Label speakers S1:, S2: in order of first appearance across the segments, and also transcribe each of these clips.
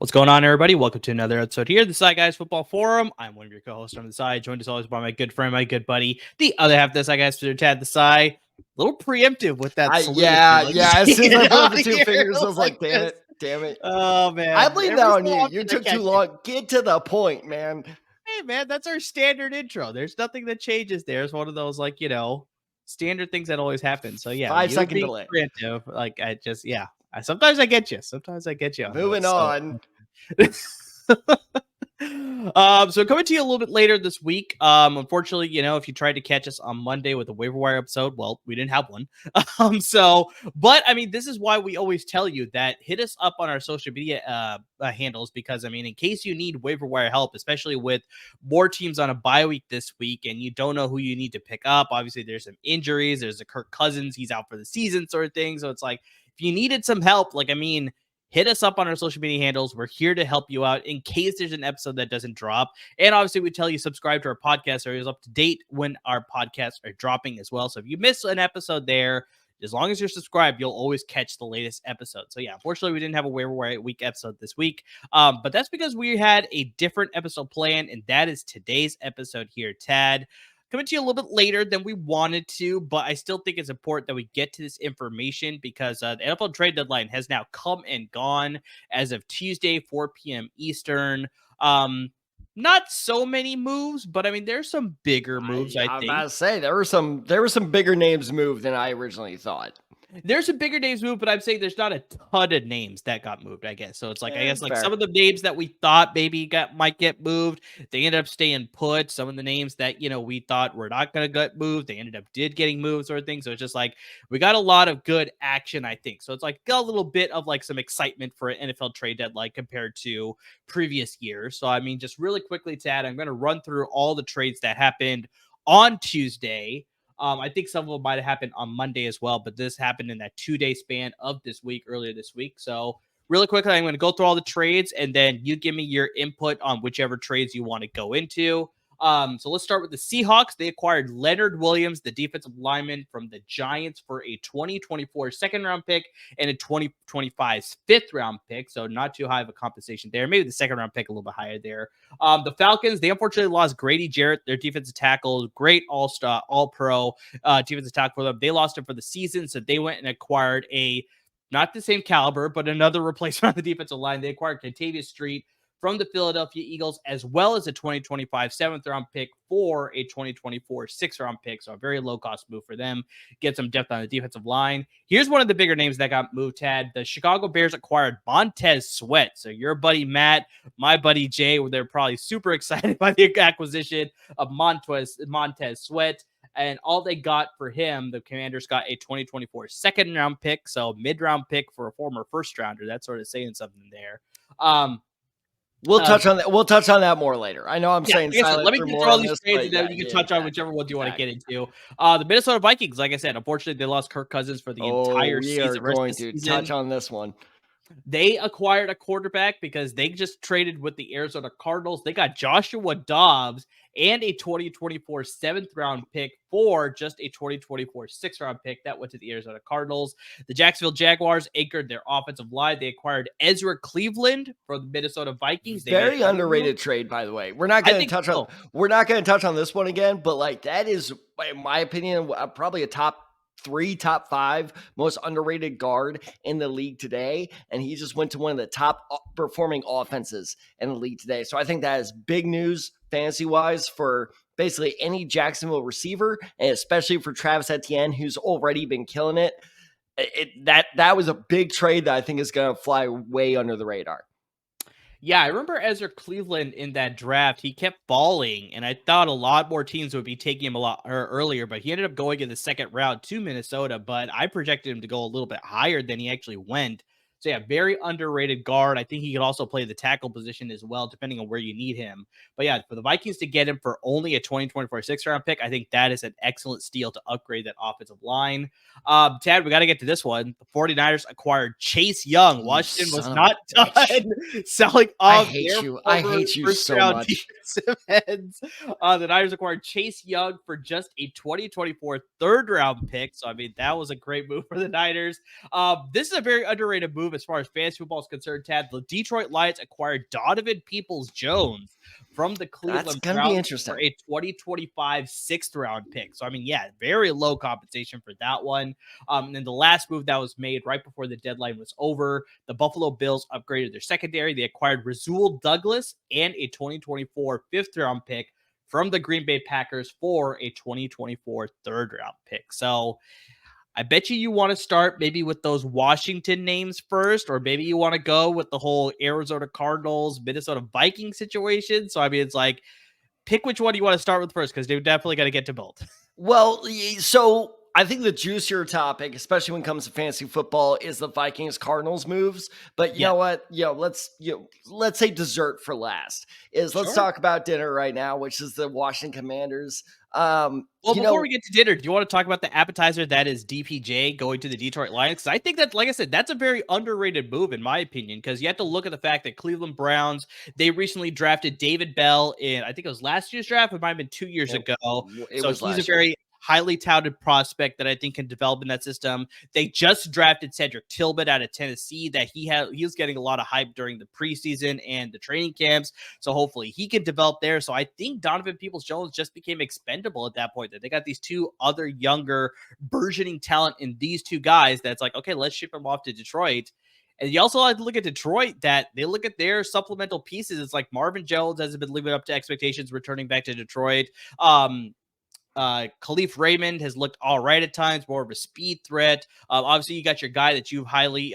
S1: What's going on, everybody? Welcome to another episode here, the Side Guys Football Forum. I'm one of your co-hosts on the side, joined as always by my good friend, my good buddy, the other half of the Side Guys, Mr. Tad the Side. A little preemptive with that salute.
S2: Yeah. As soon as I put up the two fingers, I was like, damn it.
S1: Oh, man.
S2: I blame that on you. You took too long. Get to the point, man.
S1: Hey, man, that's our standard intro. There's nothing that changes there. It's one of those, standard things that always happen. So, yeah.
S2: 5-second delay.
S1: Preemptive, sometimes I get you.
S2: Moving on.
S1: So coming to you a little bit later this week. Unfortunately, if you tried to catch us on Monday with a waiver wire episode, well, we didn't have one. But this is why we always tell you that hit us up on our social media handles, because in case you need waiver wire help, especially with more teams on a bye week this week and you don't know who you need to pick up. Obviously, there's some injuries. There's a Kirk Cousins, he's out for the season sort of thing. So it's like, if you needed some help, hit us up on our social media handles. We're here to help you out in case there's an episode that doesn't drop. And obviously, we tell you subscribe to our podcast so you're up to date when our podcasts are dropping as well. So if you miss an episode there, as long as you're subscribed, you'll always catch the latest episode. So yeah, unfortunately, we didn't have a waiver wire week episode this week. But that's because we had a different episode planned, and that is today's episode here, Tad. Coming to you a little bit later than we wanted to, but I still think it's important that we get to this information because the NFL trade deadline has now come and gone as of Tuesday, 4 p.m. Eastern. Not so many moves, but there's some bigger moves. I think.
S2: I'm about to say there were some bigger names moved than I originally thought.
S1: There's a bigger names moved, but I'm saying there's not a ton of names that got moved, I guess. So it's some of the names that we thought maybe might get moved, they ended up staying put. Some of the names that, we thought were not going to get moved, they ended up getting moved sort of thing. So it's just we got a lot of good action, I think. So it's got a little bit of some excitement for an NFL trade deadline compared to previous years. So, just really quickly, Tad, I'm going to run through all the trades that happened on Tuesday. I think some of them might have happened on Monday as well, but this happened in that 2-day span of earlier this week. So really quickly, I'm going to go through all the trades and then you give me your input on whichever trades you want to go into. So let's start with the Seahawks. They acquired Leonard Williams, the defensive lineman from the Giants, for a 2024 second-round pick and a 2025 fifth-round pick. So not too high of a compensation there. Maybe the second-round pick a little bit higher there. The Falcons, they unfortunately lost Grady Jarrett, their defensive tackle, great all-star, all-pro defensive tackle for them. They lost him for the season, so they went and acquired not the same caliber, but another replacement on the defensive line. They acquired Kentavious Street from the Philadelphia Eagles, as well as a 2025 seventh-round pick for a 2024 sixth-round pick. So a very low-cost move for them. Get some depth on the defensive line. Here's one of the bigger names that got moved, Tad. The Chicago Bears acquired Montez Sweat. So your buddy Matt, my buddy Jay, they're probably super excited by the acquisition of Montez Sweat. And all they got for him, the Commanders got a 2024 second-round pick. So mid-round pick for a former first-rounder. That's sort of saying something there.
S2: We'll touch on that. We'll touch on that more later. I know I'm saying silent.
S1: Let me get through all these trades, and then you can touch on whichever one you want to get into. The Minnesota Vikings, like I said, unfortunately, they lost Kirk Cousins for the entire season.
S2: We are going to touch on this one.
S1: They acquired a quarterback because they just traded with the Arizona Cardinals. They got Joshua Dobbs and a 2024 seventh-round pick for just a 2024 sixth-round pick. That went to the Arizona Cardinals. The Jacksonville Jaguars anchored their offensive line. They acquired Ezra Cleveland for the Minnesota Vikings.
S2: Very underrated trade, by the way. We're not going to touch on. We're not going to touch on this one again, but that is, in my opinion, probably a top 5 most underrated guard in the league today, and he just went to one of the top performing offenses in the league today. So I think that is big news fantasy wise for basically any Jacksonville receiver, and especially for Travis Etienne, who's already been killing it. That was a big trade that I think is going to fly way under the radar.
S1: Yeah, I remember Ezra Cleveland in that draft. He kept falling, and I thought a lot more teams would be taking him a lot earlier, but he ended up going in the second round to Minnesota. But I projected him to go a little bit higher than he actually went. So yeah, very underrated guard. I think he could also play the tackle position as well, depending on where you need him. But yeah, for the Vikings to get him for only a 2024 6th-round pick, I think that is an excellent steal to upgrade that offensive line. Tad, we got to get to this one. The 49ers acquired Chase Young. Washington was not done selling off
S2: I hate you so much.
S1: Ends. The Niners acquired Chase Young for just a 2024 3rd-round pick. So, I mean, that was a great move for the Niners. This is a very underrated move as far as fantasy football is concerned, Tad. The Detroit Lions acquired Donovan Peoples-Jones from the Cleveland Browns for a 2025 6th-round pick. So, I mean, yeah, very low compensation for that one. And then the last move that was made right before the deadline was over, the Buffalo Bills upgraded their secondary. They acquired Rasul Douglas and a 2024 5th-round pick from the Green Bay Packers for a 2024 3rd-round pick. So I bet you want to start maybe with those Washington names first, or maybe you want to go with the whole Arizona Cardinals, Minnesota Vikings situation. So, I mean, it's like, pick which one you want to start with first, because they're definitely going to get to both.
S2: Well, so I think the juicier topic, especially when it comes to fantasy football, is the Vikings Cardinals moves. But you know what? Let's say dessert for last. Let's talk about dinner right now, which is the Washington Commanders.
S1: Before we get to dinner, do you want to talk about the appetizer that is DPJ going to the Detroit Lions? Because I think that, like I said, that's a very underrated move in my opinion, because you have to look at the fact that Cleveland Browns, they recently drafted David Bell in, I think it was last year's draft, it might have been 2 years ago. So he's a very highly touted prospect that I think can develop in that system. They just drafted Cedric Tillman out of Tennessee that he was getting a lot of hype during the preseason and the training camps. So hopefully he can develop there. So I think Donovan Peoples-Jones just became expendable at that point, that they got these two other younger burgeoning talent in these two guys. That's like, okay, let's ship them off to Detroit. And you also have to look at Detroit, that they look at their supplemental pieces. It's like Marvin Jones hasn't been living up to expectations returning back to Detroit. Khalif Raymond has looked all right at times, more of a speed threat. Obviously, you got your guy that you've highly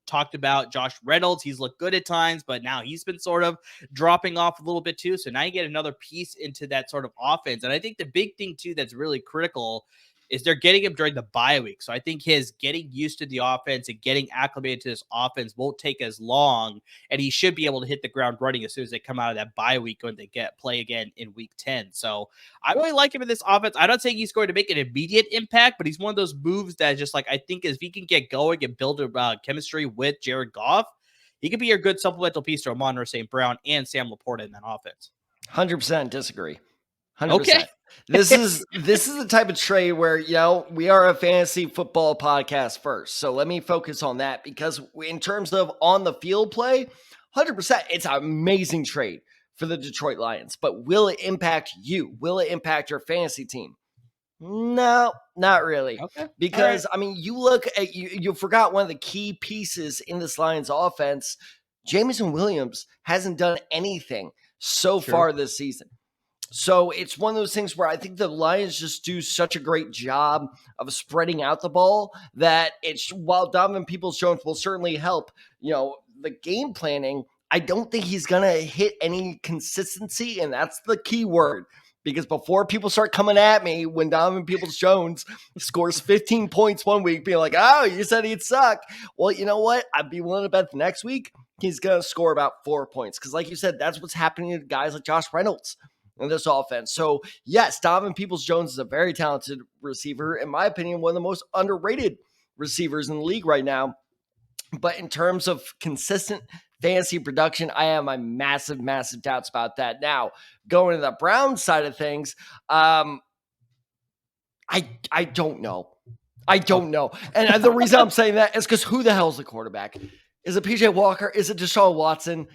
S1: talked about, Josh Reynolds. He's looked good at times, but now he's been sort of dropping off a little bit too. So now you get another piece into that sort of offense. And I think the big thing too that's really critical is they're getting him during the bye week. So I think his getting used to the offense and getting acclimated to this offense won't take as long, and he should be able to hit the ground running as soon as they come out of that bye week when they play again in week 10. So I really like him in this offense. I'm not saying he's going to make an immediate impact, but he's one of those moves that just like, I think if he can get going and build a chemistry with Jared Goff, he could be a good supplemental piece to Amon-Ra St. Brown and Sam Laporta in that offense.
S2: 100% disagree. 100%.
S1: Okay.
S2: This is the type of trade where, we are a fantasy football podcast first. So let me focus on that, because in terms of on the field play, 100%, it's an amazing trade for the Detroit Lions. But will it impact you? Will it impact your fantasy team? No, not really.
S1: Okay.
S2: Because, right. I mean, you look at, you forgot one of the key pieces in this Lions offense. Jameson Williams hasn't done anything so far this season. So it's one of those things where I think the Lions just do such a great job of spreading out the ball that while Donovan Peoples-Jones will certainly help, the game planning, I don't think he's going to hit any consistency. And that's the key word, because before people start coming at me when Donovan Peoples-Jones scores 15 points one week, being like, oh, you said he'd suck. Well, you know what? I'd be willing to bet the next week he's going to score about 4 points. Because like you said, that's what's happening to guys like Josh Reynolds in this offense. So yes, Donovan Peoples-Jones is a very talented receiver. In my opinion, one of the most underrated receivers in the league right now. But in terms of consistent fantasy production, I have my massive, massive doubts about that. Now, going to the Browns side of things, I don't know. I don't know. And the reason I'm saying that is because who the hell is the quarterback? Is it PJ Walker? Is it Deshaun Watson?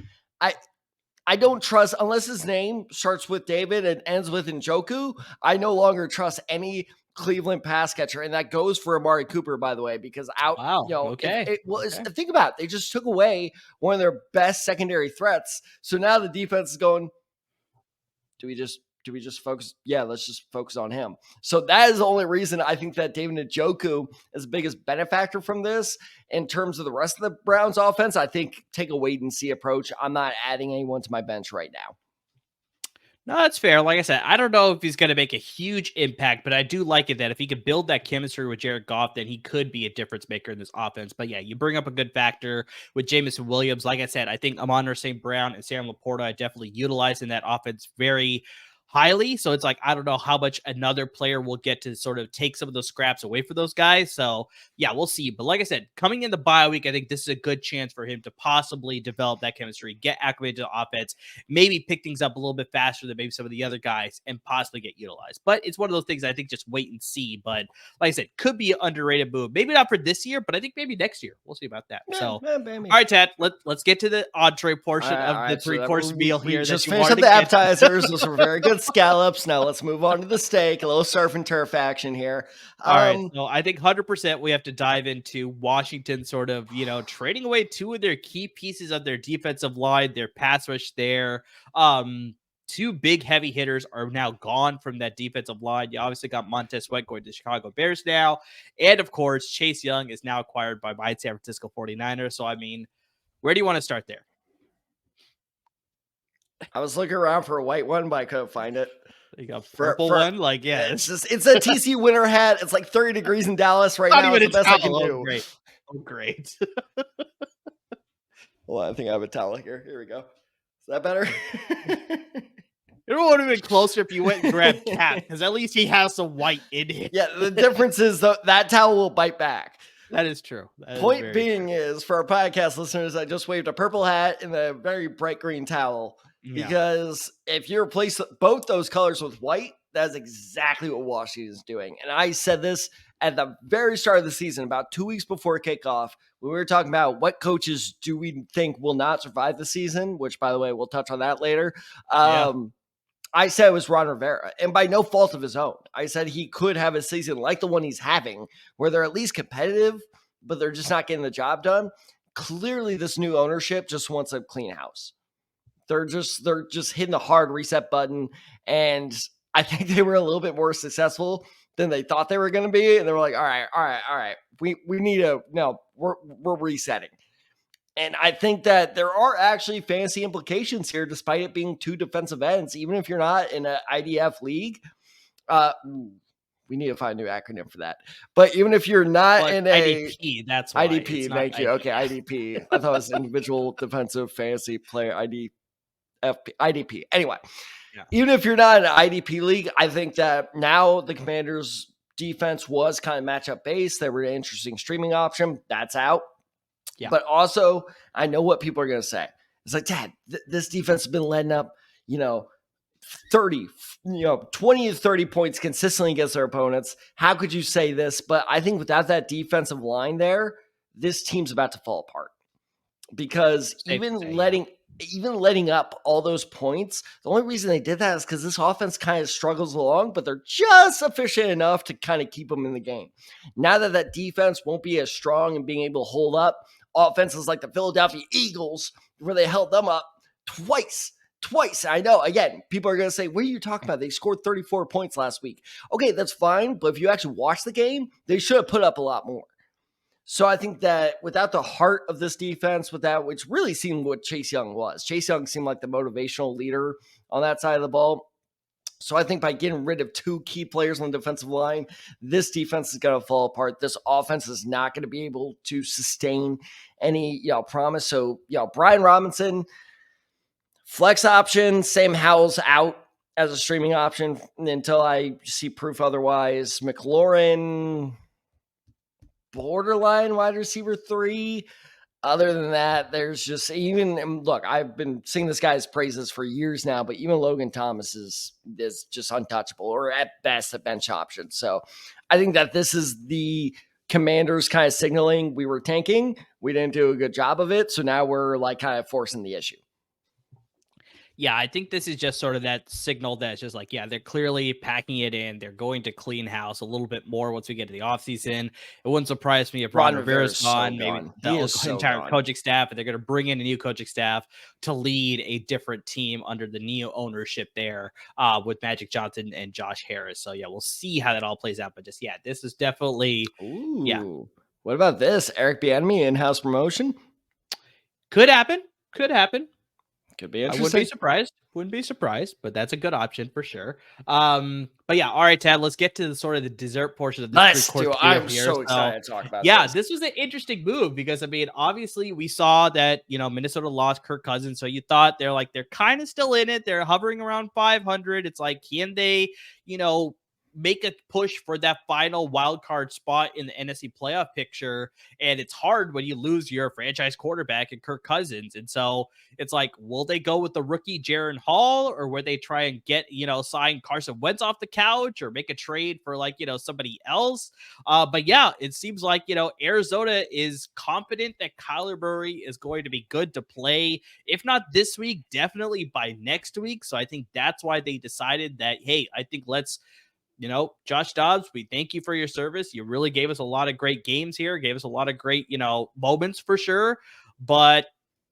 S2: I don't trust, unless his name starts with David and ends with Njoku, I no longer trust any Cleveland pass catcher. And that goes for Amari Cooper, by the way, because think about it. They just took away one of their best secondary threats. So now the defense is going, do we just do we just focus? Yeah, let's just focus on him. So that is the only reason I think that David Njoku is the biggest benefactor from this. In terms of the rest of the Browns offense, I think take a wait and see approach. I'm not adding anyone to my bench right now.
S1: No, that's fair. Like I said, I don't know if he's going to make a huge impact, but I do like it that if he could build that chemistry with Jared Goff, then he could be a difference maker in this offense. But yeah, you bring up a good factor with Jameson Williams. Like I said, I think Amon St. Brown and Sam Laporta I definitely utilize in that offense very highly. So it's like, I don't know how much another player will get to sort of take some of those scraps away for those guys. So yeah, we'll see. But like I said, coming in the bye week, I think this is a good chance for him to possibly develop that chemistry, get acclimated to the offense, maybe pick things up a little bit faster than maybe some of the other guys and possibly get utilized. But it's one of those things I think just wait and see. But like I said, could be an underrated move. Maybe not for this year, but I think maybe next year. We'll see about that.
S2: Yeah,
S1: so, all right, Ted, let's get to the entree portion of the three-course meal here.
S2: We just finished up the appetizers. Those were very good scallops. Now let's move on to the steak. A little surf and turf action here.
S1: All right. So I think 100% we have to dive into Washington sort of, trading away two of their key pieces of their defensive line, their pass rush there. Two big heavy hitters are now gone from that defensive line. You obviously got Montez Sweat going to Chicago Bears now. And of course, Chase Young is now acquired by my San Francisco 49ers. So, I mean, where do you want to start there?
S2: I was looking around for a white one, but I couldn't find it.
S1: You got purple one? Like, yeah.
S2: It's a TC winter hat. It's like 30 degrees in Dallas right now. It's the best I can do.
S1: Great.
S2: Well, I think I have a towel here. Here we go. Is that better?
S1: It would have been closer if you went and grabbed Cat, because at least he has some white in it.
S2: Yeah, the difference is that towel will bite back.
S1: That is true.
S2: Point being is, for our podcast listeners, I just waved a purple hat and a very bright green towel. Yeah. Because if you replace both those colors with white, that's exactly what Washington is doing. And I said this at the very start of the season, about 2 weeks before kickoff, when we were talking about what coaches do we think will not survive the season, which, by the way, we'll touch on that later. I said it was Ron Rivera, and by no fault of his own. I said he could have a season like the one he's having, where they're at least competitive, but they're just not getting the job done. Clearly, this new ownership just wants a clean house. They're just hitting the hard reset button, and I think they were a little bit more successful than they thought they were going to be. And they were like, all right. We need we're resetting. And I think that there are actually fantasy implications here, despite it being two defensive ends. Even if you're not in an IDF league, we need to find a new acronym for that. But even if you're not in a
S1: IDP, that's why.
S2: IDP. Thank you. Okay, IDP. I thought it was individual defensive fantasy player IDP. Anyway, Even if you're not in an IDP league, I think that now the Commanders' defense was kind of matchup based. They were an interesting streaming option. That's out. Yeah. But also, I know what people are going to say. It's like, Dad, this defense has been letting up, 20 to 30 points consistently against their opponents. How could you say this? But I think without that defensive line there, this team's about to fall apart. Because even letting up all those points, the only reason they did that is because this offense kind of struggles along, but they're just efficient enough to kind of keep them in the game. Now that defense won't be as strong and being able to hold up, offenses like the Philadelphia Eagles, where they held them up twice. I know, again, people are going to say, what are you talking about? They scored 34 points last week. Okay, that's fine, but if you actually watch the game, they should have put up a lot more. So I think that without the heart of this defense, which really seemed what Chase Young was. Chase Young seemed like the motivational leader on that side of the ball. So I think by getting rid of two key players on the defensive line, this defense is going to fall apart. This offense is not going to be able to sustain any promise. So Brian Robinson, flex option. Sam Howell's out as a streaming option until I see proof otherwise. McLaurin, borderline wide receiver 3. Other than that, there's just look, I've been singing this guy's praises for years now, but even Logan Thomas is just untouchable, or at best a bench option. So I think that this is the Commanders kind of signaling we were tanking. We didn't do a good job of it. So now we're like kind of forcing the issue.
S1: Yeah, I think this is just sort of that signal that's just like, yeah, they're clearly packing it in. They're going to clean house a little bit more once we get to the offseason. It wouldn't surprise me if Ron Rivera's
S2: Rivera's so
S1: gone, maybe
S2: gone. He
S1: the
S2: is so
S1: entire
S2: gone.
S1: coaching staff, and they're going to bring in a new coaching staff to lead a different team under the new ownership there with Magic Johnson and Josh Harris. So, yeah, we'll see how that all plays out. But just, yeah, this is definitely, yeah.
S2: What about this? Eric Bieniemy in-house promotion?
S1: Could happen. Could happen.
S2: Could be interesting.
S1: I wouldn't be surprised. Wouldn't be surprised, but that's a good option for sure. But yeah, all right, Tad, let's get to the sort of the dessert portion of this.
S2: I'm so excited to talk about
S1: this was an interesting move because, I mean, obviously we saw that, Minnesota lost Kirk Cousins. So you thought they're kind of still in it. They're hovering around 500. It's like, can they, make a push for that final wild card spot in the NFC playoff picture? And it's hard when you lose your franchise quarterback and Kirk Cousins. And so it's like, will they go with the rookie Jaren Hall, or will they try and get, sign Carson Wentz off the couch or make a trade for somebody else? But yeah, it seems like, Arizona is confident that Kyler Murray is going to be good to play. If not this week, definitely by next week. So I think that's why they decided that, hey, I think let's, Josh Dobbs, we thank you for your service. You really gave us a lot of great games here, gave us a lot of great, moments for sure. But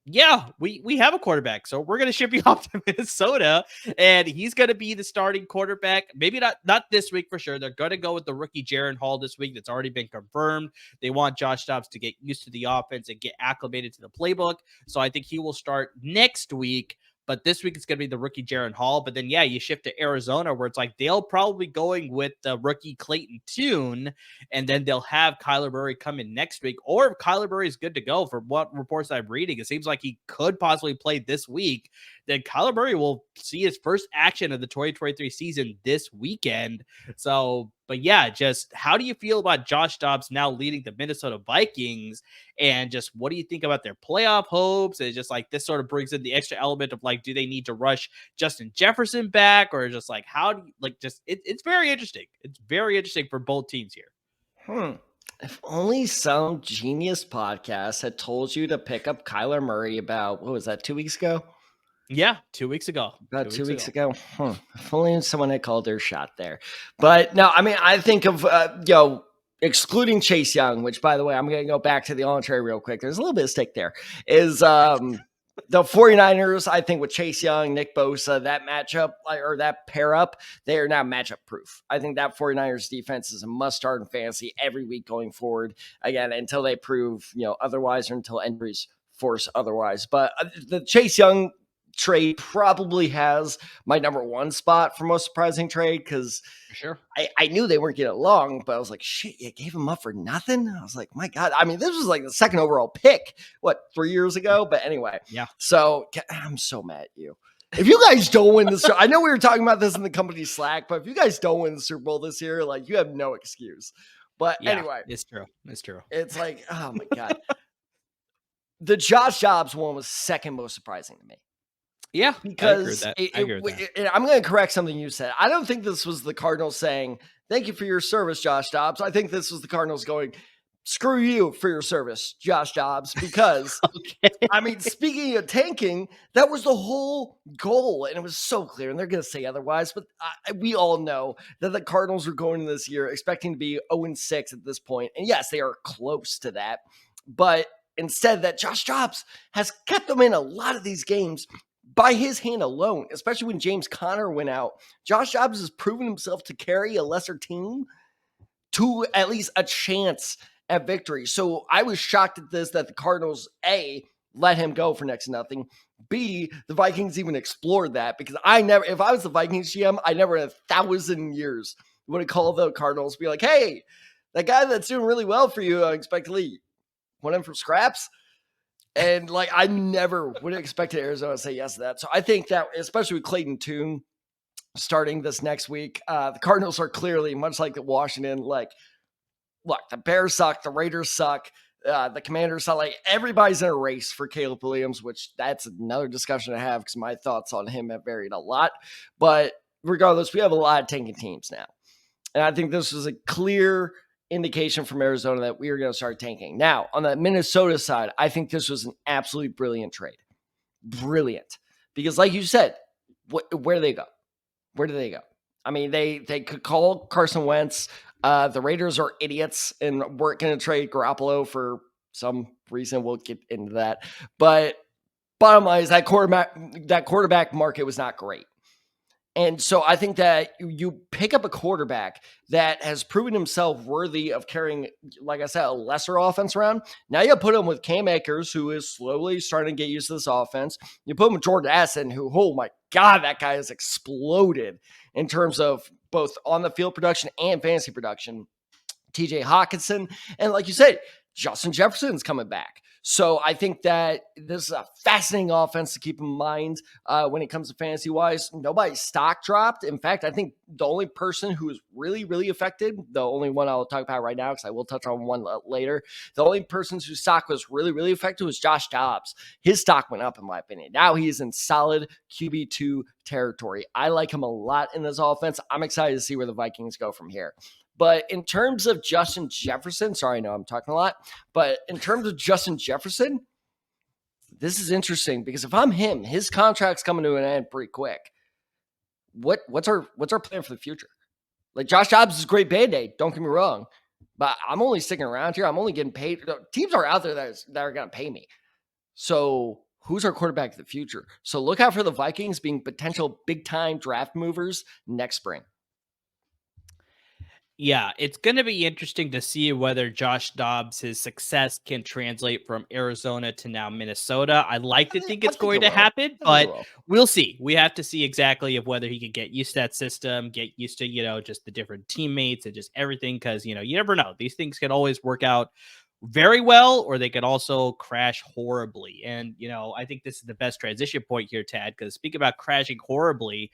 S1: yeah, we have a quarterback. So we're going to ship you off to Minnesota, and he's going to be the starting quarterback. Maybe not this week for sure. They're going to go with the rookie Jaren Hall this week. That's already been confirmed. They want Josh Dobbs to get used to the offense and get acclimated to the playbook. So I think he will start next week. But this week it's going to be the rookie Jaren Hall. But then, yeah, you shift to Arizona, where it's like they'll probably going with the rookie Clayton Tune, and then they'll have Kyler Murray come in next week. Or if Kyler Murray is good to go, for what reports I'm reading, it seems like he could possibly play this week. Then Kyler Murray will see his first action of the 2023 season this weekend. So, but yeah, just how do you feel about Josh Dobbs now leading the Minnesota Vikings? And just what do you think about their playoff hopes? And just like this sort of brings in the extra element of like, do they need to rush Justin Jefferson back, or just like how do you it's very interesting. It's very interesting for both teams here.
S2: If only some genius podcast had told you to pick up Kyler Murray about, what was that, 2 weeks ago?
S1: Yeah, 2 weeks ago.
S2: About 2 weeks ago. If only someone had called their shot there. But no, I mean, I think of, excluding Chase Young, which, by the way, I'm going to go back to the entree real quick. There's a little bit of stake there. Is the 49ers, I think, with Chase Young, Nick Bosa, that matchup, or that pair up, they are now matchup proof. I think that 49ers defense is a must start in fantasy every week going forward. Again, until they prove, otherwise, or until injuries force otherwise. But the Chase Young trade probably has my number one spot for most surprising trade, because
S1: sure,
S2: I knew they weren't getting along, but I was like, shit, you gave him up for nothing? I was like, my God. I mean, this was like the second overall pick, 3 years ago? But anyway,
S1: yeah.
S2: So I'm so mad at you. If you guys don't win this, I know we were talking about this in the company Slack, but if you guys don't win the Super Bowl this year, like, you have no excuse. But anyway,
S1: it's true. It's true.
S2: It's like, oh my God. The Josh Dobbs one was second most surprising to me.
S1: Yeah,
S2: because I agree with that. I'm going to correct something you said. I don't think this was the Cardinals saying, thank you for your service, Josh Dobbs. I think this was the Cardinals going, screw you for your service, Josh Dobbs, because, I mean, speaking of tanking, that was the whole goal, and it was so clear, and they're going to say otherwise, but we all know that the Cardinals are going into this year expecting to be 0-6 at this point, and yes, they are close to that, but instead that Josh Dobbs has kept them in a lot of these games by his hand alone, especially when James Conner went out. Josh Dobbs has proven himself to carry a lesser team to at least a chance at victory. So I was shocked at this, that the Cardinals, A, let him go for next to nothing. B, the Vikings even explored that, because if I was the Vikings GM, I never in 1,000 years would have called the Cardinals, be like, hey, that guy that's doing really well for you, I expect to leave. Want him for scraps? And like, I never would have expected Arizona to say yes to that. So I think that, especially with Clayton Tune starting this next week, the Cardinals are clearly, much like the Washington, like, look, the Bears suck, the Raiders suck, the Commanders suck. Like, everybody's in a race for Caleb Williams, which that's another discussion to have, because my thoughts on him have varied a lot. But regardless, we have a lot of tanking teams now. And I think this was a clear indication from Arizona that we are going to start tanking. Now, on the Minnesota side, I think this was an absolutely brilliant trade. Brilliant. Because like you said, where do they go? Where do they go? I mean, they could call Carson Wentz. The Raiders are idiots and weren't going to trade Garoppolo for some reason. We'll get into that. But bottom line is that quarterback market was not great. And so I think that you pick up a quarterback that has proven himself worthy of carrying, like I said, a lesser offense around. Now you put him with Cam Akers, who is slowly starting to get used to this offense. You put him with Jordan Addison, who, oh my God, that guy has exploded in terms of both on the field production and fantasy production. TJ Hawkinson. And like you said, Justin Jefferson's coming back. So I think that this is a fascinating offense to keep in mind when it comes to fantasy-wise. Nobody's stock dropped. In fact, I think the only person who is really, really affected, the only one I'll talk about right now because I will touch on one later, the only person whose stock was really, really affected was Josh Dobbs. His stock went up, in my opinion. Now he is in solid QB2 territory. I like him a lot in this offense. I'm excited to see where the Vikings go from here. But in terms of Justin Jefferson, sorry, no, I'm talking a lot. But in terms of Justin Jefferson, this is interesting because if I'm him, his contract's coming to an end pretty quick. What's our plan for the future? Like Josh Dobbs is a great Band-Aid, don't get me wrong. But I'm only sticking around here. I'm only getting paid. Teams are out there that are going to pay me. So who's our quarterback of the future? So look out for the Vikings being potential big-time draft movers next spring.
S1: Yeah, it's going to be interesting to see whether Josh Dobbs' his success can translate from Arizona to now Minnesota. I like to think it's going to happen, but we'll see. We have to see exactly of whether he can get used to that system, get used to, just the different teammates and just everything. Because, you never know. These things can always work out very well, or they could also crash horribly. And, I think this is the best transition point here, Tad, because speaking about crashing horribly,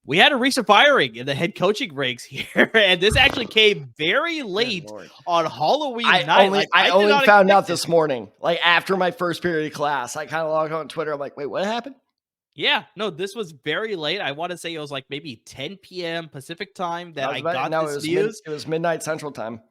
S1: we had a recent firing in the head coaching ranks here, and this actually came very late on Halloween night.
S2: I only found out this morning, like after my first period of class. I kind of logged on Twitter. I'm like, wait, what happened?
S1: Yeah, no, this was very late. I want to say it was like maybe 10 p.m. Pacific time that I got this news.
S2: It was midnight Central time.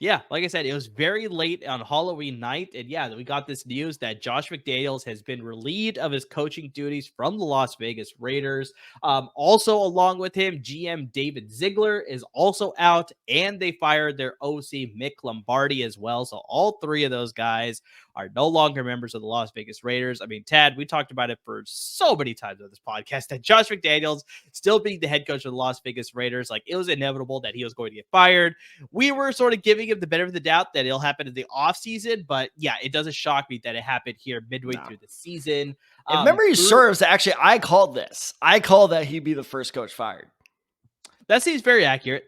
S1: Yeah, like I said, it was very late on Halloween night. And yeah, we got this news that Josh McDaniels has been relieved of his coaching duties from the Las Vegas Raiders. Also, along with him, GM David Ziegler is also out, and they fired their OC Mick Lombardi as well. So all three of those guys are no longer members of the Las Vegas Raiders. I mean, Tad, we talked about it for so many times on this podcast that Josh McDaniels still being the head coach of the Las Vegas Raiders, like it was inevitable that he was going to get fired. We were sort of giving him the benefit of the doubt that it'll happen in the offseason, but yeah, it doesn't shock me that it happened here midway through the season.
S2: If memory serves, actually, I called this. I called that he'd be the first coach fired.
S1: That seems very accurate.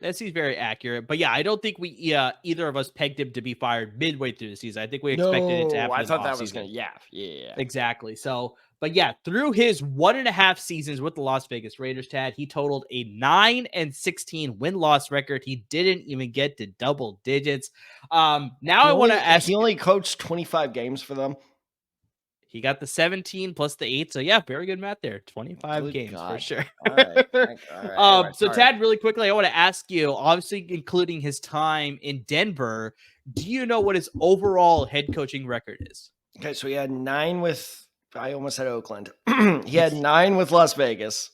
S1: But yeah, I don't think we either of us pegged him to be fired midway through the season. I think we expected it to happen.
S2: I thought that was going to, yeah.
S1: Exactly. So, but yeah, through his 1.5 seasons with the Las Vegas Raiders, Tad, he totaled a 9-16 win-loss record. He didn't even get to double digits. Now I want to ask.
S2: He only coached 25 games for them.
S1: He got the 17 plus the 8. So yeah, very good math there. 25 games for sure.
S2: All right.
S1: So Tad, really quickly, I want to ask you, obviously including his time in Denver, do you know what his overall head coaching record is?
S2: Okay, so he had 9 with, I almost said Oakland. He had 9 with Las Vegas.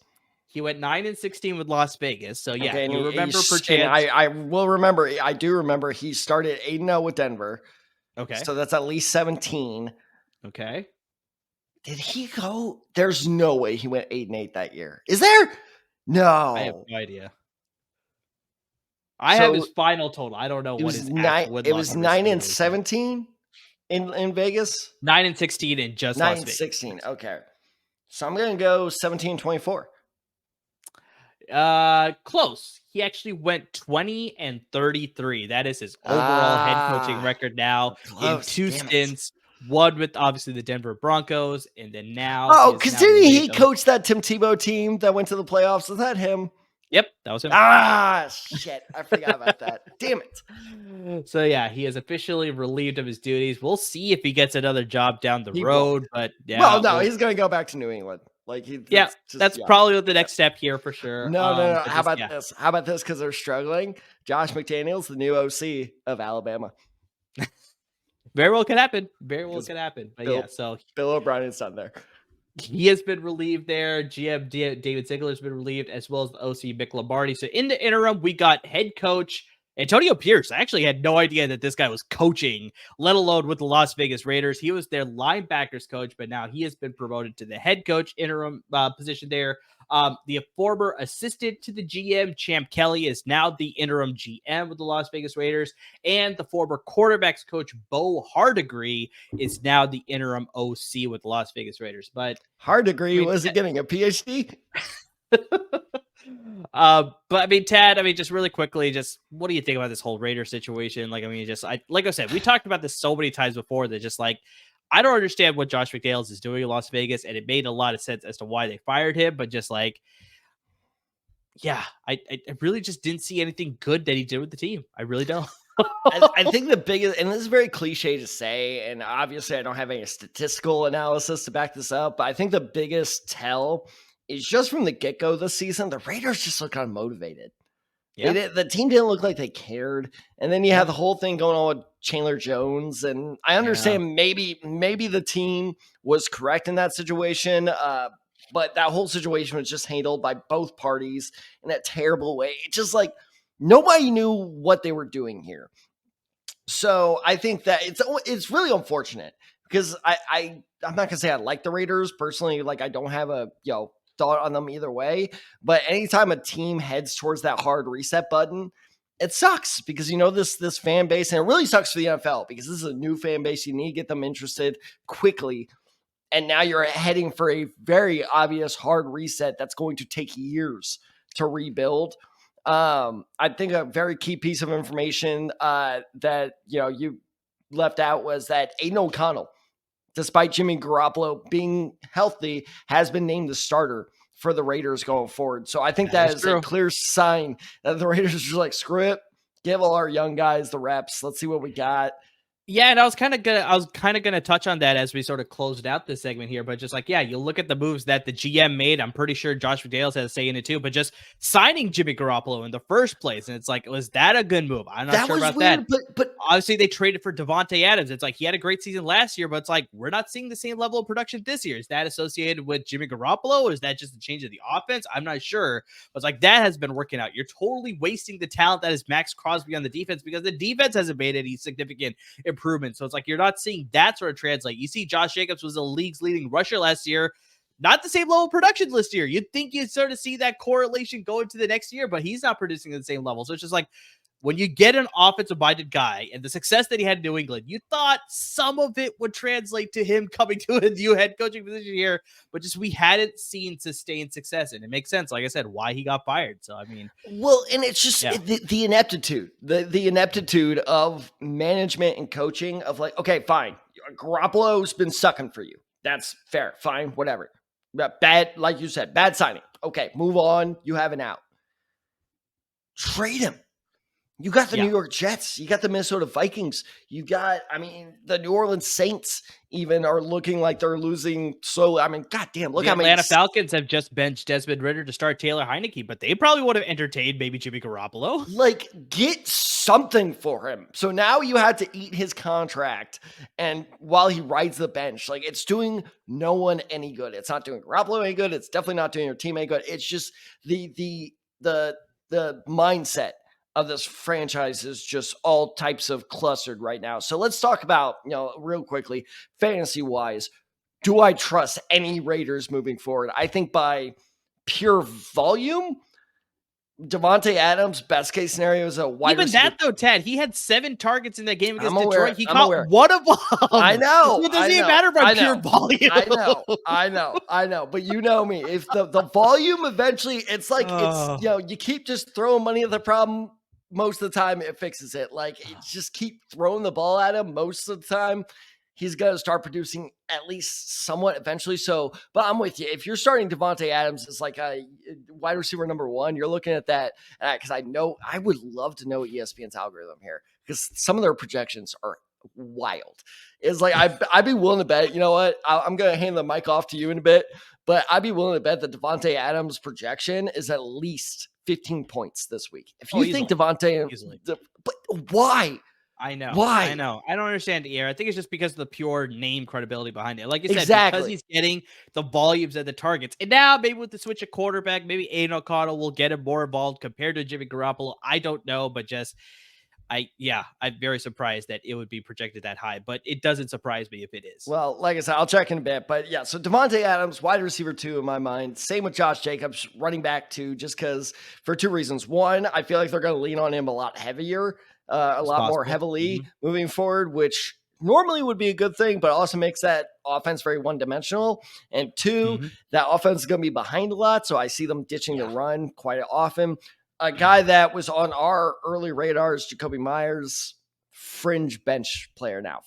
S1: He went 9-16 with Las Vegas. So yeah,
S2: okay,
S1: you remember per chance.
S2: I will remember. I do remember he started 8-0 with Denver.
S1: Okay.
S2: So that's at least 17.
S1: Okay.
S2: Did he go? There's no way he went 8-8 that year. Is there? No.
S1: I have no idea. I have his final total. I don't know what his actual win.
S2: It was 9-17 in Vegas.
S1: 9-16 in just Las Vegas.
S2: 9-16. Okay. So I'm gonna go 17-24.
S1: Close. He actually went 20-33. That is his overall head coaching record now in 2 stints. One with obviously the Denver Broncos, and then now.
S2: Oh, because didn't he coach that Tim Tebow team that went to the playoffs? Was that him?
S1: Yep, that was him.
S2: Shit. I forgot about that. Damn it.
S1: So yeah, he is officially relieved of his duties. We'll see if he gets another job down the road. But yeah.
S2: Well, no, he's gonna go back to New England. Like
S1: that's probably the next step here for sure.
S2: No. How about this? How about this? Because they're struggling. Josh McDaniels, the new OC of Alabama.
S1: Very well could happen. But
S2: Bill O'Brien's not there.
S1: He has been relieved there. GM David Ziegler has been relieved, as well as the OC Mick Lombardi. So in the interim, we got head coach Antonio Pierce. I actually had no idea that this guy was coaching, let alone with the Las Vegas Raiders. He was their linebackers coach, but now he has been promoted to the head coach interim position there. The former assistant to the GM, Champ Kelly, is now the interim GM with the Las Vegas Raiders. And the former quarterbacks coach, Bo Hardegree, is now the interim OC with the Las Vegas Raiders. But
S2: Hardegree, was he getting a PhD?
S1: But I mean, Tad, just really quickly, just what do you think about this whole Raider situation? Like I said, we talked about this so many times before that just like, I don't understand what Josh McDaniels is doing in Las Vegas, and it made a lot of sense as to why they fired him, but just like, yeah, I really just didn't see anything good that he did with the team. I really don't.
S2: I think the biggest, and this is very cliche to say, and obviously I don't have any statistical analysis to back this up, but I think the biggest tell is just from the get-go this season, the Raiders just look unmotivated. Yeah. The team didn't look like they cared. And then you have the whole thing going on with Chandler Jones. And I understand maybe the team was correct in that situation. But that whole situation was just handled by both parties in a terrible way. It's just like nobody knew what they were doing here. So I think that it's really unfortunate because I'm not going to say I like the Raiders personally. Like I don't have a, thought on them either way, but anytime a team heads towards that hard reset button, it sucks because this fan base, and it really sucks for the NFL because this is a new fan base. You need to get them interested quickly, and now you're heading for a very obvious hard reset that's going to take years to rebuild. I think a very key piece of information that you left out was that Aiden O'Connell, despite Jimmy Garoppolo being healthy, has been named the starter for the Raiders going forward. So I think that is true. A clear sign that the Raiders are just like, screw it, give all our young guys the reps. Let's see what we got.
S1: Yeah, and I was kind of gonna touch on that as we sort of closed out this segment here, but just like, yeah, you look at the moves that the GM made. I'm pretty sure Josh McDaniels has a say in it too, but just signing Jimmy Garoppolo in the first place, and it's like, was that a good move? I'm not sure about that. But obviously they traded for Javonte Adams. It's like he had a great season last year, but it's like we're not seeing the same level of production this year. Is that associated with Jimmy Garoppolo, or is that just a change of the offense? I'm not sure, but it's like that has been working out. You're totally wasting the talent that is Max Crosby on the defense because the defense hasn't made any significant improvement. So it's like you're not seeing that sort of translate. You see Josh Jacobs was the league's leading rusher last year. Not the same level of production this year. You'd think you'd sort of see that correlation go into the next year, but he's not producing at the same level. So it's just like when you get an offensive-minded guy and the success that he had in New England, you thought some of it would translate to him coming to a new head coaching position here, but just we hadn't seen sustained success. And it makes sense, like I said, why he got fired. So, I mean.
S2: Well, and it's just the ineptitude, the ineptitude of management and coaching of like, okay, fine. Garoppolo's been sucking for you. That's fair. Fine, whatever. Bad, like you said, bad signing. Okay, move on. You have an out. Trade him. You got the New York Jets. You got the Minnesota Vikings. You got, the New Orleans Saints even are looking like they're losing slowly. Goddamn, look how many.
S1: Atlanta Falcons have just benched Desmond Ridder to start Taylor Heineke, but they probably would have entertained maybe Jimmy Garoppolo.
S2: Like, get something for him. So now you had to eat his contract, and while he rides the bench, like it's doing no one any good. It's not doing Garoppolo any good. It's definitely not doing your team any good. It's just the mindset of this franchise is just all types of clustered right now. So let's talk about, real quickly, fantasy wise, do I trust any Raiders moving forward? I think by pure volume, Davante Adams, best case scenario is a wide receiver.
S1: Even that though, Ted, he had 7 targets in that game against Detroit. He caught one of them.
S2: I know.
S1: It doesn't even matter by pure volume.
S2: I know. But you know me. If the volume eventually, it's like, you keep just throwing money at the problem. Most of the time it fixes it. Like, just keep throwing the ball at him. Most of the time he's going to start producing at least somewhat eventually. So, but I'm with you. If you're starting Davante Adams as like a wide receiver number 1, you're looking at that because I would love to know ESPN's algorithm here because some of their projections are wild. It's like I'd be willing to bet. You know what? I'm going to hand the mic off to you in a bit, but I'd be willing to bet that Davante Adams' projection is at least 15 points this week. If you think Davante, but why?
S1: I know.
S2: Why?
S1: I know. I don't understand here. I think it's just because of the pure name credibility behind it. Like you said, because
S2: Exactly.
S1: he's getting the volumes and the targets. And now maybe with the switch of quarterback, maybe Aiden O'Connell will get him more involved compared to Jimmy Garoppolo. I don't know, but just I'm very surprised that it would be projected that high, but it doesn't surprise me if it is.
S2: Well, like I said, I'll check in a bit, but yeah, so Davante Adams, wide receiver 2 in my mind. Same with Josh Jacobs, running back 2, just because for 2 reasons. One, I feel like they're going to lean on him a lot heavier, a lot more heavily moving forward, which normally would be a good thing, but also makes that offense very one-dimensional. And 2, that offense is going to be behind a lot, so I see them ditching the run quite often. A guy that was on our early radars, Jacoby Myers, fringe bench player now.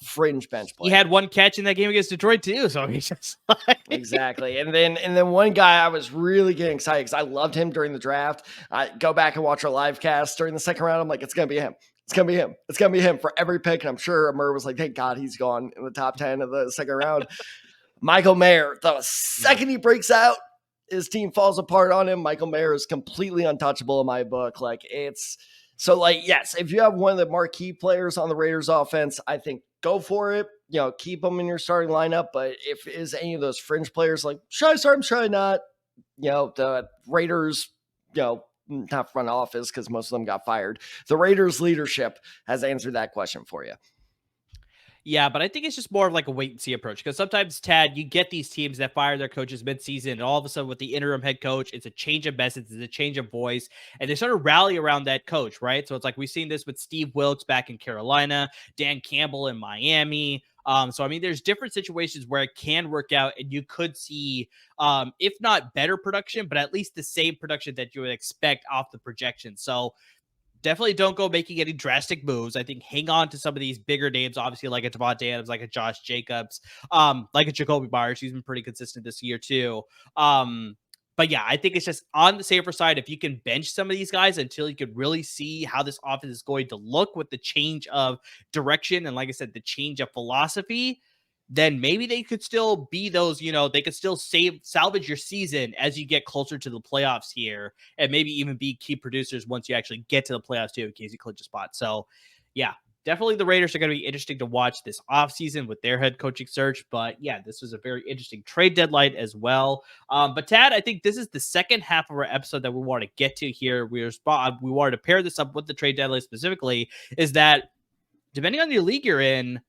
S1: He had 1 catch in that game against Detroit too, so he's just like
S2: exactly. And then one guy I was really getting excited because I loved him during the draft. I go back and watch our live cast during the second round. I'm like, it's gonna be him. It's gonna be him. It's gonna be him for every pick. And I'm sure Amir was like, thank God he's gone in the top 10 of the second round. Michael Mayer, the second he breaks out, his team falls apart on him. Michael Mayer is completely untouchable in my book. Like it's so like, yes, if you have one of the marquee players on the Raiders offense, I think go for it. You know, keep them in your starting lineup. But if it is any of those fringe players, like, should I start him? Should I not? You know, the Raiders, you know, not front office because most of them got fired. The Raiders leadership has answered that question for you.
S1: Yeah, but I think it's just more of like a wait and see approach because sometimes, Tad, you get these teams that fire their coaches mid-season, and all of a sudden with the interim head coach, it's a change of message, it's a change of voice, and they sort of rally around that coach, right? So it's like we've seen this with Steve Wilkes back in Carolina, Dan Campbell in Miami. So I mean, there's different situations where it can work out, and you could see, if not better production, but at least the same production that you would expect off the projection. So definitely don't go making any drastic moves. I think hang on to some of these bigger names, obviously like a Javonte Adams, like a Josh Jacobs, like a Jacoby Myers. He's been pretty consistent this year too. But yeah, I think it's just on the safer side. If you can bench some of these guys until you could really see how this offense is going to look with the change of direction and, like I said, the change of philosophy, then maybe they could still be those, they could still salvage your season as you get closer to the playoffs here, and maybe even be key producers once you actually get to the playoffs too, in case you clinch a spot. So yeah, definitely the Raiders are going to be interesting to watch this offseason with their head coaching search. But yeah, this was a very interesting trade deadline as well. But Tad, I think this is the second half of our episode that we want to get to here. We wanted to pair this up with the trade deadline specifically, is that depending on the league you're in,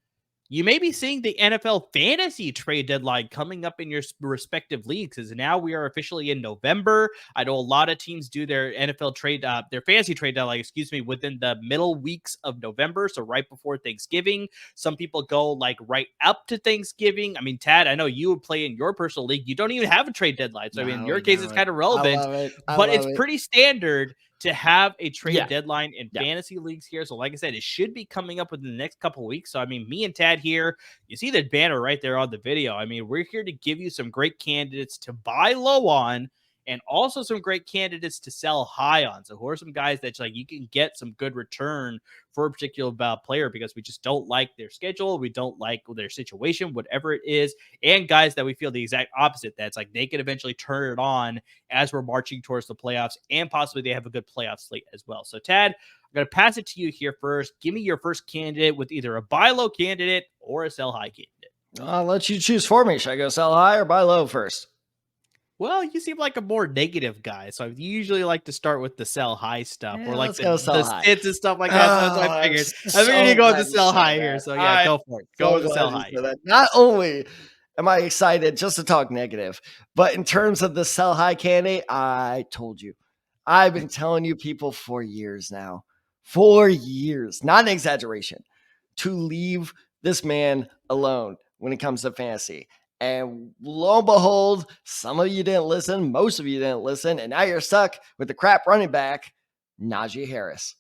S1: you may be seeing the NFL fantasy trade deadline coming up in your respective leagues, as now we are officially in November. I know a lot of teams do their NFL trade, their fantasy trade deadline, within the middle weeks of November. So right before Thanksgiving. Some people go like right up to Thanksgiving. I mean, Tad, I know you would play in your personal league. You don't even have a trade deadline. So I mean, in your case, it's kind of relevant, but it's pretty standard to have a trade deadline in fantasy leagues here. So like I said, it should be coming up within the next couple of weeks. So I mean, me and Tad here, you see the banner right there on the video. I mean, we're here to give you some great candidates to buy low on, and also some great candidates to sell high on. So who are some guys that you can get some good return for a particular player because we just don't like their schedule, we don't like their situation, whatever it is, and guys that we feel the exact opposite, that's like they could eventually turn it on as we're marching towards the playoffs, and possibly they have a good playoff slate as well. So Tad, I'm going to pass it to you here first. Give me your first candidate with either a buy low candidate or a sell high candidate.
S2: I'll let you choose for me. Should I go sell high or buy low first?
S1: Well, you seem like a more negative guy, so I usually like to start with the sell high stuff, or like
S2: the
S1: stits and stuff like that. So that's what I figured. I figured you go with the sell high here, so yeah, go for it. Go with the sell high.
S2: Not only am I excited just to talk negative, but in terms of the sell high candidate, I told you, I've been telling you people for years now, not an exaggeration, to leave this man alone when it comes to fantasy. And lo and behold, some of you didn't listen, most of you didn't listen, and now you're stuck with the crap running back, Najee Harris.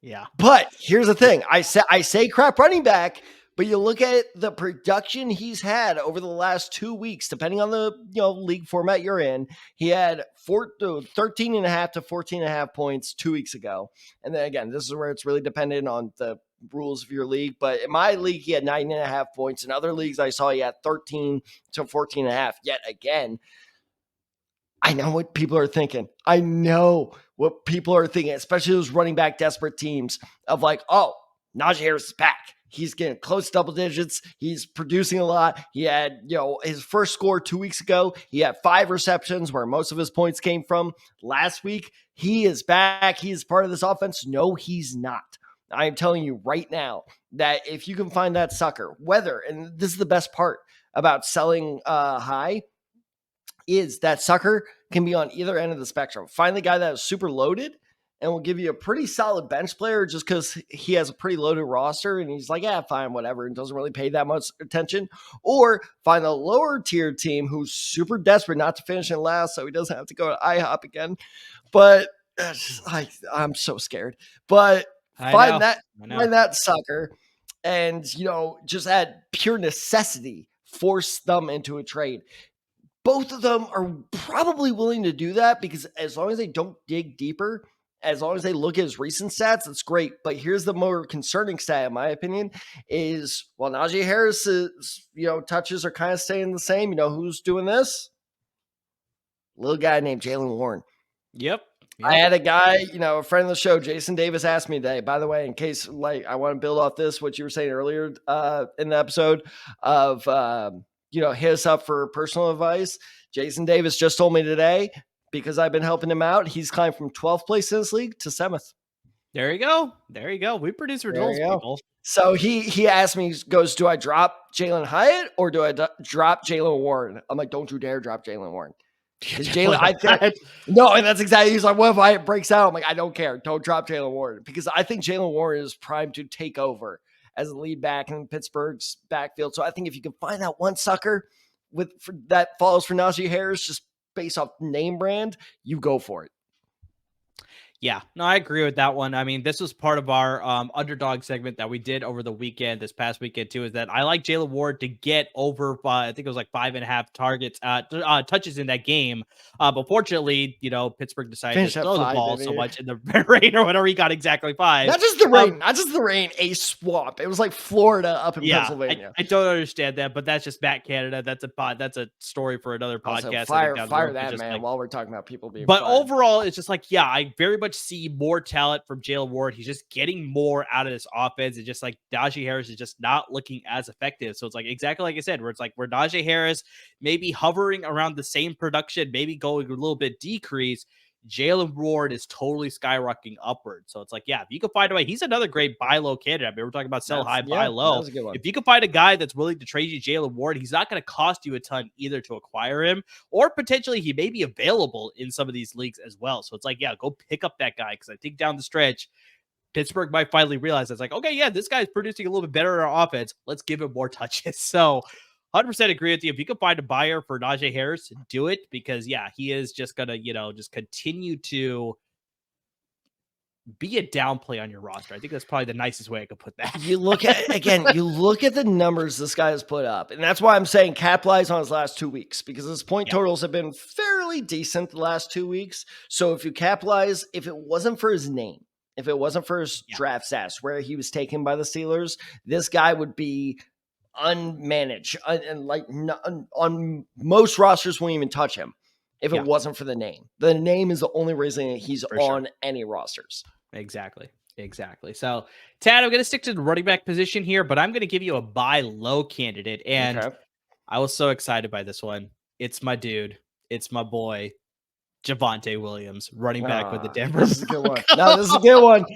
S1: Yeah.
S2: But here's the thing. I say crap running back, but you look at the production he's had over the last 2 weeks, depending on the league format you're in. He had 13.5 to 14.5 points 2 weeks ago. And then again, this is where it's really dependent on the rules of your league. But in my league, he had 9.5 points. In other leagues I saw, he had 13 to 14.5. Yet again, I know what people are thinking. Especially those running back desperate teams of like, oh, Najee Harris is back. He's getting close double digits. He's producing a lot. He had, his first score 2 weeks ago. He had 5 receptions where most of his points came from last week. He is back. He is part of this offense. No, he's not. I am telling you right now that if you can find that sucker, and this is the best part about selling high, is that sucker can be on either end of the spectrum. Find the guy that is super loaded and will give you a pretty solid bench player just because he has a pretty loaded roster and he's like, yeah, fine, whatever, and doesn't really pay that much attention. Or find a lower tier team who's super desperate not to finish in last, so he doesn't have to go to IHOP again. But I'm so scared. But find that sucker and, just at pure necessity, force them into a trade. Both of them are probably willing to do that because as long as they don't dig deeper, as long as they look at his recent stats, that's great. But here's the more concerning stat, in my opinion, is while Najee Harris's, touches are kind of staying the same, who's doing this? Little guy named Jaylen Warren.
S1: Yep.
S2: I had a guy, a friend of the show, Jason Davis, asked me today, by the way, in case I want to build off this, what you were saying earlier in the episode of, hit us up for personal advice. Jason Davis just told me today, because I've been helping him out, he's climbed from 12th place in this league to 7th.
S1: There you go. We produce results, people.
S2: So he asked me, goes, do I drop Jalen Hyatt or do I drop Jaylen Warren? I'm like, don't you dare drop Jaylen Warren. No, and that's exactly, he's like, what if Hyatt breaks out? I'm like, I don't care. Don't drop Jaylen Warren because I think Jaylen Warren is primed to take over as a lead back in Pittsburgh's backfield. So I think if you can find that one sucker that follows for Najee Harris, just based off name brand, you go for it.
S1: Yeah, no, I agree with that one. I mean, this was part of our underdog segment that we did over the weekend, this past weekend too, is that I like Jaylen Warren to get over, I think it was like 5.5 targets, touches in that game. But fortunately, Pittsburgh decided to throw the ball so much in the rain or whatever. He got exactly 5.
S2: Not just the rain, a swamp. It was like Florida up in Pennsylvania.
S1: I don't understand that, but that's just Matt Canada. That's a story for another podcast.
S2: Fire that man while we're talking about people being
S1: But
S2: fired.
S1: Overall, it's just like, yeah, I very much see more talent from Jaylen Warren. He's just getting more out of this offense. It's just like Najee Harris is just not looking as effective. So it's like exactly like I said, where it's like where Najee Harris maybe hovering around the same production, maybe going a little bit decrease. Jaylen Warren is totally skyrocketing upward. So it's like, yeah, if you can find a way, he's another great buy low candidate. I mean, we're talking about sell high, buy low. If you can find a guy that's willing to trade you Jaylen Warren, he's not going to cost you a ton either to acquire him, or potentially he may be available in some of these leagues as well. So it's like, yeah, go pick up that guy because I think down the stretch, Pittsburgh might finally realize it's like, okay, yeah, this guy's producing a little bit better in our offense. Let's give him more touches. So 100% agree with you. If you can find a buyer for Najee Harris, do it because, yeah, he is just going to, just continue to be a downplay on your roster. I think that's probably the nicest way I could put that.
S2: You look at the numbers this guy has put up. And that's why I'm saying capitalize on his last 2 weeks because his point totals have been fairly decent the last 2 weeks. So if you capitalize, if it wasn't for his name, if it wasn't for his draft stats where he was taken by the Steelers, this guy would be unmanaged and on most rosters won't even touch him if it wasn't for the name. The name is the only reason he's on any rosters.
S1: Exactly. So Tad, I'm going to stick to the running back position here, but I'm going to give you a buy low candidate. And I was so excited by this one. It's my dude. It's my boy, Javonte Williams, running back with the Denver.
S2: This is a good one. No, this is a good one.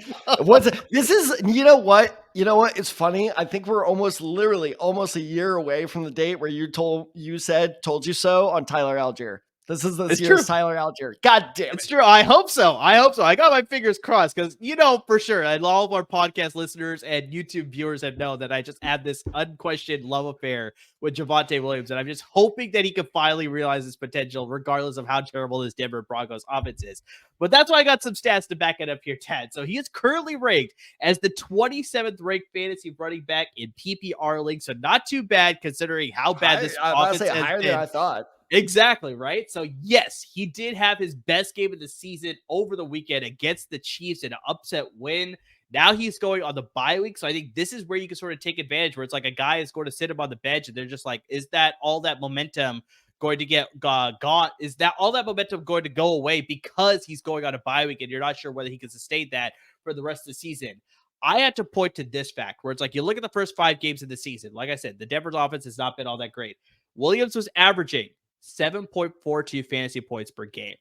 S2: You know what? It's funny. I think we're almost a year away from the date where told you so on Tyler Algier. This is this year's Tyler Algier. God damn it.
S1: It's true. I hope so. I got my fingers crossed because, for sure, and all of our podcast listeners and YouTube viewers have known that I just have this unquestioned love affair with Javonte Williams. And I'm just hoping that he can finally realize his potential, regardless of how terrible this Denver Broncos offense is. But that's why I got some stats to back it up here, Tad. So he is currently ranked as the 27th ranked fantasy running back in PPR league. So not too bad considering how bad this offense has
S2: higher
S1: been.
S2: Than I thought.
S1: Exactly, right? So, yes, he did have his best game of the season over the weekend against the Chiefs in an upset win. Now he's going on the bye week. So I think this is where you can sort of take advantage where it's like a guy is going to sit him on the bench and they're just like, is that all that momentum going to get gone? Is that all that momentum going to go away because he's going on a bye week and you're not sure whether he can sustain that for the rest of the season? I had to point to this fact where it's like you look at the first 5 games of the season. Like I said, the Denver's offense has not been all that great. Williams was averaging 7.42 fantasy points per game.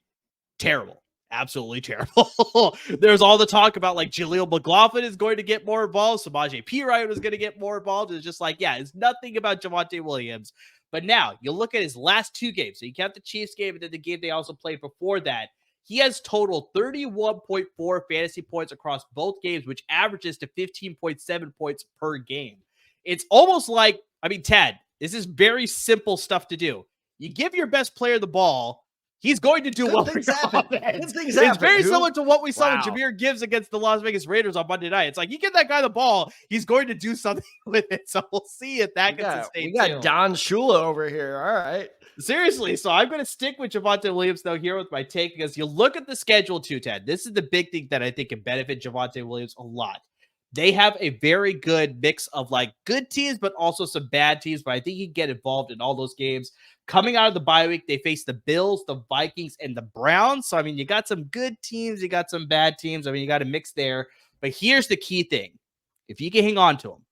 S1: Terrible. Absolutely terrible. There's all the talk about like Jaleel McLaughlin is going to get more involved. Samaje Perine was going to get more involved. It's just like, yeah, it's nothing about Javonte Williams. But now you look at his last 2 games. So you count the Chiefs game and then the game they also played before that. He has totaled 31.4 fantasy points across both games, which averages to 15.7 points per game. It's almost like, I mean, Ted, this is very simple stuff to do. You give your best player the ball, he's going to do well for your offense. It's very similar to what we saw with Jahmyr Gibbs against the Las Vegas Raiders on Monday night. It's like, you give that guy the ball, he's going to do something with it. So we'll see if that can sustain.
S2: We got Don Shula over here. All right.
S1: Seriously. So I'm going to stick with Javonte Williams, though, here with my take, because you look at the schedule too, Ted. This is the big thing that I think can benefit Javonte Williams a lot. They have a very good mix of like good teams, but also some bad teams. But I think he can get involved in all those games. Coming out of the bye week, they face the Bills, the Vikings, and the Browns. So, I mean, you got some good teams. You got some bad teams. I mean, you got a mix there. But here's the key thing. If you can hang on to him,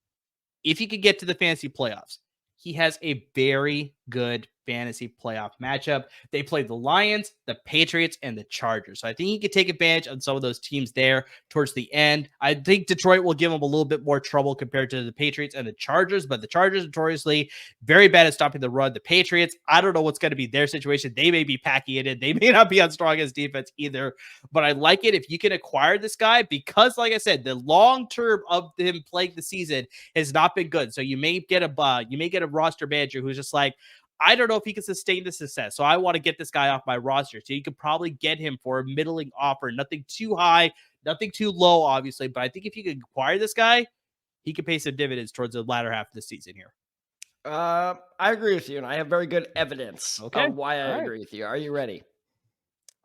S1: if you can get to the fantasy playoffs, he has a very good fantasy playoff matchup. They play the Lions, the Patriots, and the Chargers. So I think he could take advantage of some of those teams there towards the end. I think Detroit will give him a little bit more trouble compared to the Patriots and the Chargers, but the Chargers notoriously very bad at stopping the run. The Patriots, I don't know what's going to be their situation. They may be packing it in. They may not be on strongest defense either, but I like it if you can acquire this guy because, like I said, the long term of him playing the season has not been good. So you may get a roster manager who's just like, I don't know if he can sustain the success. So I want to get this guy off my roster. So you could probably get him for a middling offer. Nothing too high, nothing too low, obviously. But I think if you can acquire this guy, he could pay some dividends towards the latter half of the season here.
S2: I agree with you, and I have very good evidence of why I agree with you. Are you ready?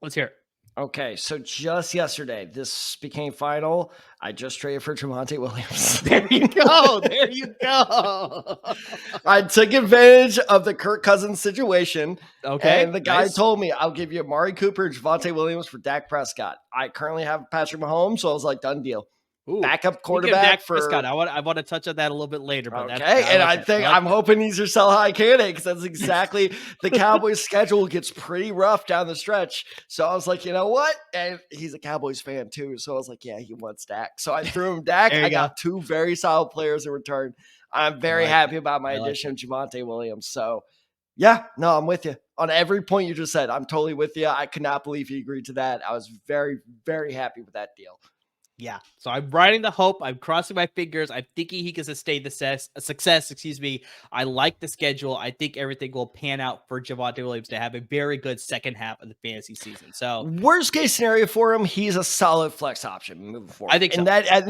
S1: Let's hear it.
S2: Okay, so just yesterday, this became final. I just traded for Javonte Williams.
S1: There you go. There you go.
S2: I took advantage of the Kirk Cousins situation.
S1: Okay.
S2: And the guy told me, I'll give you Amari Cooper, Javonte Williams for Dak Prescott. I currently have Patrick Mahomes, so I was like, done deal.
S1: Ooh,
S2: backup quarterback for
S1: Prescott. I want to touch on that a little bit later. But
S2: I'm hoping he's your sell high candidate because that's exactly the Cowboys' schedule gets pretty rough down the stretch. So I was like, you know what? And he's a Cowboys fan too. So I was like, yeah, he wants Dak. So I threw him Dak. I got 2 very solid players in return. I'm very happy about my addition of Javonte Williams. So yeah, no, I'm with you on every point you just said. I'm totally with you. I could not believe he agreed to that. I was very, very happy with that deal.
S1: Yeah, so I'm riding the hope. I'm crossing my fingers. I'm thinking he can sustain the success. I like the schedule. I think everything will pan out for Javonte Williams to have a very good second half of the fantasy season. So
S2: worst case scenario for him, he's a solid flex option moving forward.
S1: I think so.
S2: And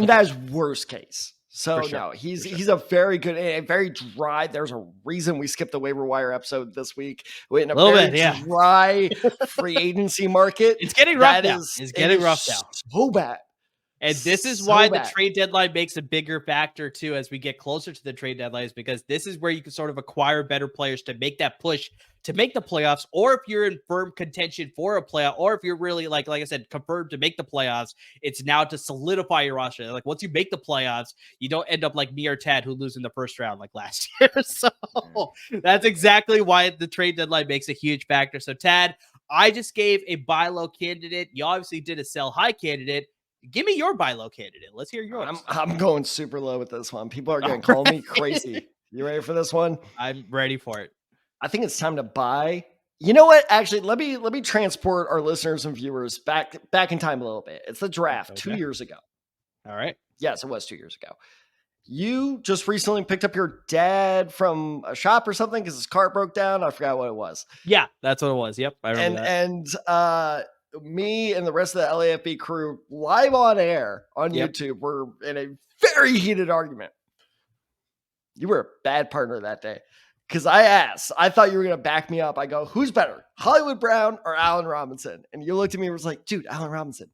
S2: that is worst case. So no, he's a very good and very dry. There's a reason we skipped the waiver wire episode this week. We're in a very dry free agency market.
S1: It's getting rough now. It's getting rough now.
S2: So bad.
S1: And this is why the trade deadline makes a bigger factor, too, as we get closer to the trade deadlines, because this is where you can sort of acquire better players to make that push to make the playoffs, or if you're in firm contention for a playoff, or if you're really, like I said, confirmed to make the playoffs, it's now to solidify your roster. Like, once you make the playoffs, you don't end up like me or Tad, who lose in the first round like last year. So that's exactly why the trade deadline makes a huge factor. So, Tad, I just gave a buy low candidate. You obviously did a sell high candidate. Give me your buy low candidate. Let's hear yours.
S2: I'm going super low with this one. People are going to call me crazy. You ready for this one?
S1: I'm ready for it.
S2: I think it's time to buy. You know what? Actually, let me transport our listeners and viewers back in time a little bit. It's the draft 2 years ago.
S1: All right.
S2: Yes, it was 2 years ago. You just recently picked up your dad from a shop or something because his car broke down. I forgot what it was.
S1: Yeah, that's what it was. Yep, I remember that.
S2: And me and the rest of the LAFB crew live on air on YouTube were in a very heated argument. You were a bad partner that day because I thought you were going to back me up. I go, who's better, Hollywood Brown or Allen Robinson? And you looked at me and was like, dude, Allen Robinson.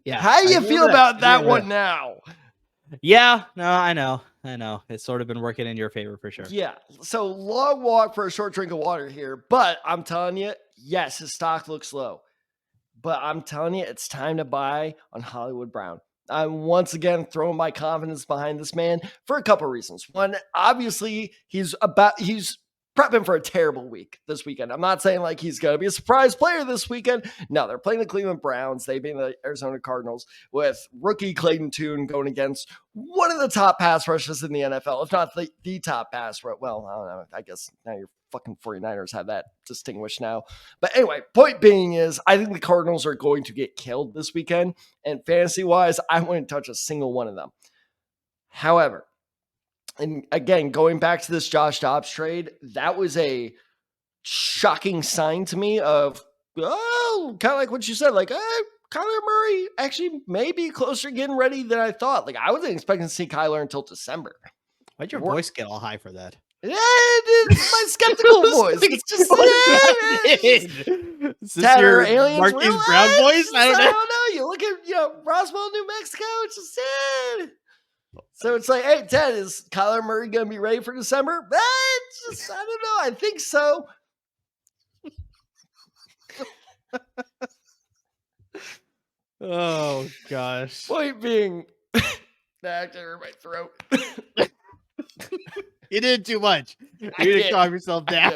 S1: Yeah.
S2: How do you feel about that one now?
S1: Yeah, no, I know. It's sort of been working in your favor for sure.
S2: Yeah. So long walk for a short drink of water here, but I'm telling you, yes, his stock looks low, but I'm telling you, it's time to buy on Hollywood Brown. I'm once again throwing my confidence behind this man for a couple reasons. One, obviously, he's prepping for a terrible week this weekend. I'm not saying like he's going to be a surprise player this weekend. No, they're playing the Cleveland Browns. They beat the Arizona Cardinals with rookie Clayton Tune going against one of the top pass rushes in the NFL, if not the top pass rush. Well, I don't know. I guess now your fucking 49ers have that distinguished now. But anyway, point being is I think the Cardinals are going to get killed this weekend. And fantasy-wise, I wouldn't touch a single one of them. However, and again, going back to this Josh Dobbs trade, that was a shocking sign to me of, kind of like what you said, like, Kyler Murray actually may be closer to getting ready than I thought. Like, I wasn't expecting to see Kyler until December.
S1: Why'd your voice get all high for that?
S2: Yeah, it's my skeptical voice. It's just
S1: is this your Marquise Brown voice? I don't
S2: know. You look at Roswell, New Mexico. It's just sad. So it's like, hey, Ted, is Kyler Murray going to be ready for December? I don't know. I think so.
S1: Oh, gosh.
S2: Point being, that hurt my throat.
S1: You did too much. You didn't calm yourself down.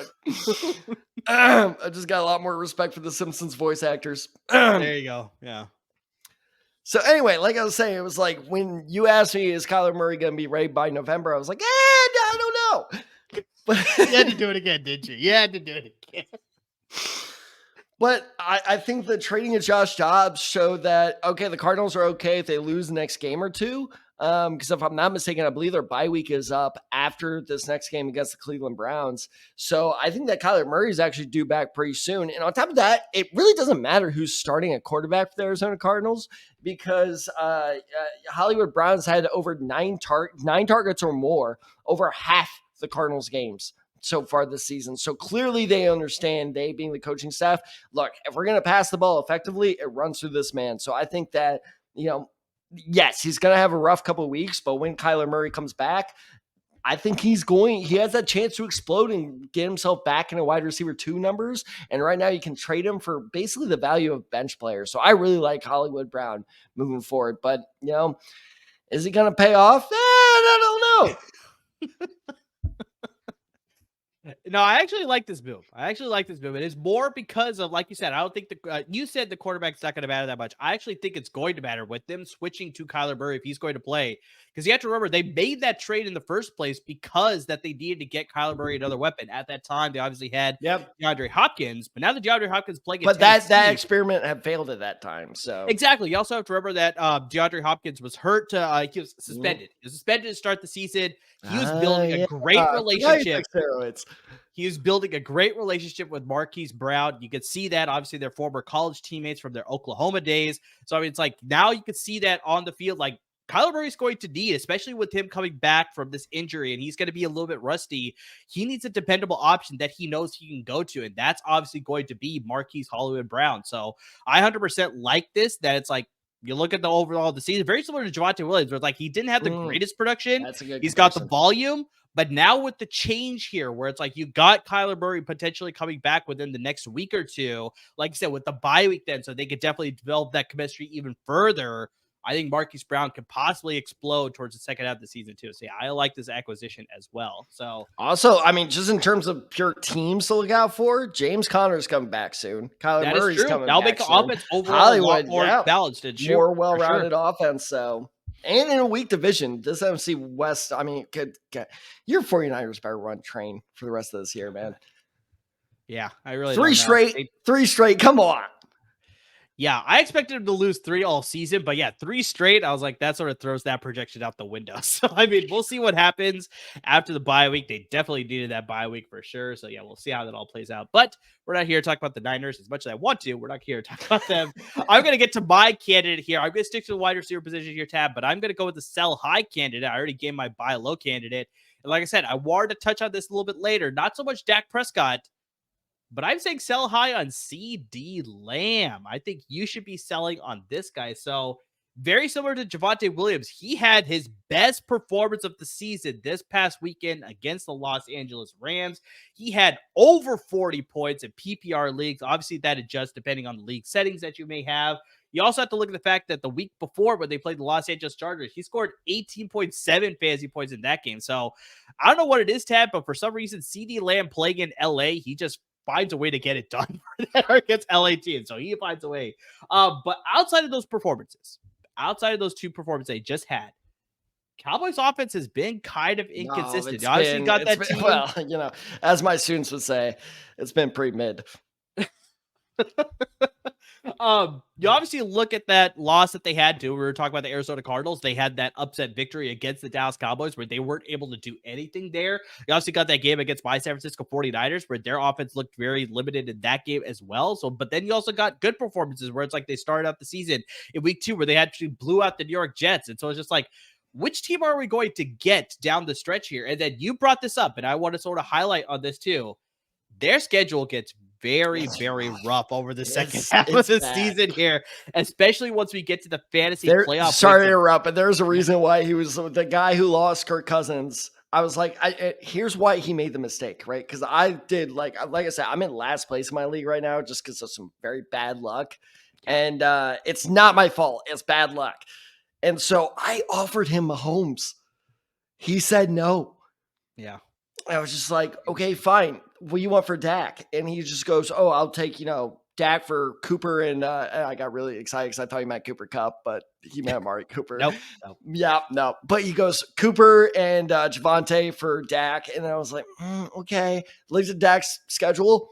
S2: I just got a lot more respect for the Simpsons voice actors.
S1: There you go. Yeah.
S2: So anyway, like I was saying, it was like when you asked me, is Kyler Murray going to be ready by November? I was like, I don't know.
S1: But you had to do it again, didn't you? You had to do it again.
S2: But I think the trading of Josh Dobbs showed that, okay, the Cardinals are okay if they lose the next game or two. Because if I'm not mistaken, I believe their bye week is up after this next game against the Cleveland Browns. So I think that Kyler Murray is actually due back pretty soon. And on top of that, it really doesn't matter who's starting at quarterback for the Arizona Cardinals because Hollywood Brown's had over nine targets or more over half the Cardinals games so far this season. So clearly they understand, they being the coaching staff, look, if we're going to pass the ball effectively, it runs through this man. So I think that, yes, he's going to have a rough couple of weeks, but when Kyler Murray comes back, I think he has that chance to explode and get himself back in a wide receiver 2 numbers. And right now you can trade him for basically the value of bench players. So I really like Hollywood Brown moving forward, but is he going to pay off? I don't know.
S1: No, I actually like this move. It is more because of, like you said, I don't think you said the quarterback's not going to matter that much. I actually think it's going to matter with them switching to Kyler Murray if he's going to play. Because you have to remember, they made that trade in the first place because that they needed to get Kyler Murray another weapon. At that time, they obviously had DeAndre Hopkins, but now that DeAndre Hopkins playing,
S2: but that experiment had failed at that time. So
S1: exactly, you also have to remember that DeAndre Hopkins was hurt. He was suspended. He was suspended to start the season. He was building a great relationship. He was building a great relationship with Marquise Brown. You could see that. Obviously, they're former college teammates from their Oklahoma days. So, I mean, it's like now you could see that on the field. Like, Kyler Murray's going to need, especially with him coming back from this injury, and he's going to be a little bit rusty. He needs a dependable option that he knows he can go to, and that's obviously going to be Marquise Hollywood Brown. So, I 100% like this, that it's like, you look at the overall of the season, very similar to Javonte Williams, where it's like he didn't have the greatest production.
S2: That's a good
S1: He's got the volume, but now with the change here, where it's like you got Kyler Murray potentially coming back within the next week or two, like I said, with the bye week then, so they could definitely develop that chemistry even further. I think Marquise Brown could possibly explode towards the second half of the season too. So yeah, I like this acquisition as well. So
S2: also, I mean, just in terms of pure teams to look out for, James Conner's coming back soon. Kyler Murray's coming back soon. That'll make the offense overall
S1: Hollywood, more balanced and
S2: more well-rounded offense. So, and in a weak division, this NFC West, I mean, your 49ers better run train for the rest of this year, man.
S1: Yeah, I really
S2: three straight. Come on.
S1: Yeah, I expected him to lose 3 all season, but yeah, 3 straight. I was like, that sort of throws that projection out the window. So, I mean, we'll see what happens after the bye week. They definitely needed that bye week for sure. So, yeah, we'll see how that all plays out. But we're not here to talk about the Niners as much as I want to. We're not here to talk about them. I'm going to get to my candidate here. I'm going to stick to the wide receiver position here, Tab, but I'm going to go with the sell high candidate. I already gave my buy low candidate. And like I said, I wanted to touch on this a little bit later. Not so much Dak Prescott, but I'm saying sell high on CeeDee Lamb. I think you should be selling on this guy. So very similar to Javonte Williams, he had his best performance of the season this past weekend against the Los Angeles Rams. He had over 40 points in PPR leagues. Obviously, that adjusts depending on the league settings that you may have. You also have to look at the fact that the week before when they played the Los Angeles Chargers, he scored 18.7 fantasy points in that game. So I don't know what it is, Tad, but for some reason, CeeDee Lamb playing in LA, he just finds a way to get it done for that against LA team. So he finds a way. But outside of those performances, outside of those two performances they just had, Cowboys offense has been kind of inconsistent.
S2: Well, as my students would say, it's been pretty mid.
S1: You obviously look at that loss that they had to. We were talking about the Arizona Cardinals. They had that upset victory against the Dallas Cowboys where they weren't able to do anything there. You obviously got that game against my San Francisco 49ers where their offense looked very limited in that game as well. So, but then you also got good performances where it's like they started out the season in week 2 where they actually blew out the New York Jets. And so it's just like, which team are we going to get down the stretch here? And then you brought this up, and I want to sort of highlight on this too. Their schedule gets very, very rough over the second half of the season here, especially once we get to the fantasy playoff.
S2: Sorry to interrupt, but there's a reason why he was the guy who lost Kirk Cousins. I was like, here's why he made the mistake, right? Because I did, like I said, I'm in last place in my league right now just because of some very bad luck. And it's not my fault. It's bad luck. And so I offered him Mahomes. He said no.
S1: Yeah.
S2: I was just like, okay, fine. What do you want for Dak? And he just goes, oh, I'll take, Dak for Cooper. And I got really excited because I thought he meant Cooper Kupp, but he meant Amari Cooper.
S1: Nope.
S2: Yeah, no. But he goes Cooper and Javonte for Dak. And I was like, okay. Looked at Dak's schedule.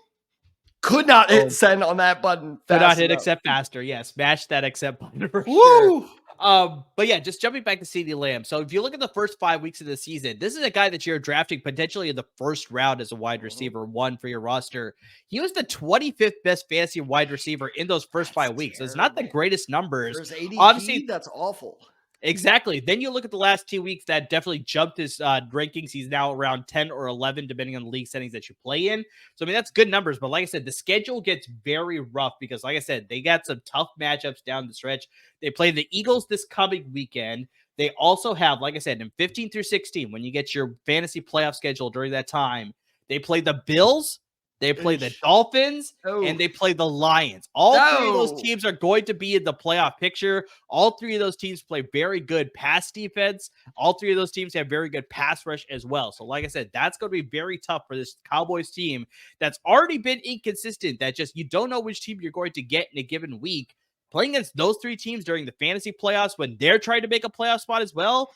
S2: Could not hit send on that button.
S1: Could not hit accept faster. Yeah, smash that accept button for sure. But yeah, just jumping back to CeeDee Lamb. So if you look at the first 5 weeks of the season, this is a guy that you're drafting potentially in the first round as a wide receiver 1 for your roster. He was the 25th best fantasy wide receiver in those first 5 weeks. So it's not the greatest numbers.
S2: There's ADP,
S1: obviously,
S2: that's awful.
S1: Exactly. Then you look at the last 2 weeks, that definitely jumped his rankings. He's now around 10 or 11, depending on the league settings that you play in. So, I mean, that's good numbers. But like I said, the schedule gets very rough because, like I said, they got some tough matchups down the stretch. They play the Eagles this coming weekend. They also have, like I said, in 15 through 16, when you get your fantasy playoff schedule during that time, they play the Bills, they play the Dolphins, and they play the Lions. All 3 of those teams are going to be in the playoff picture. All 3 of those teams play very good pass defense. All 3 of those teams have very good pass rush as well. So like I said, that's going to be very tough for this Cowboys team that's already been inconsistent, that just you don't know which team you're going to get in a given week. Playing against those 3 teams during the fantasy playoffs when they're trying to make a playoff spot as well,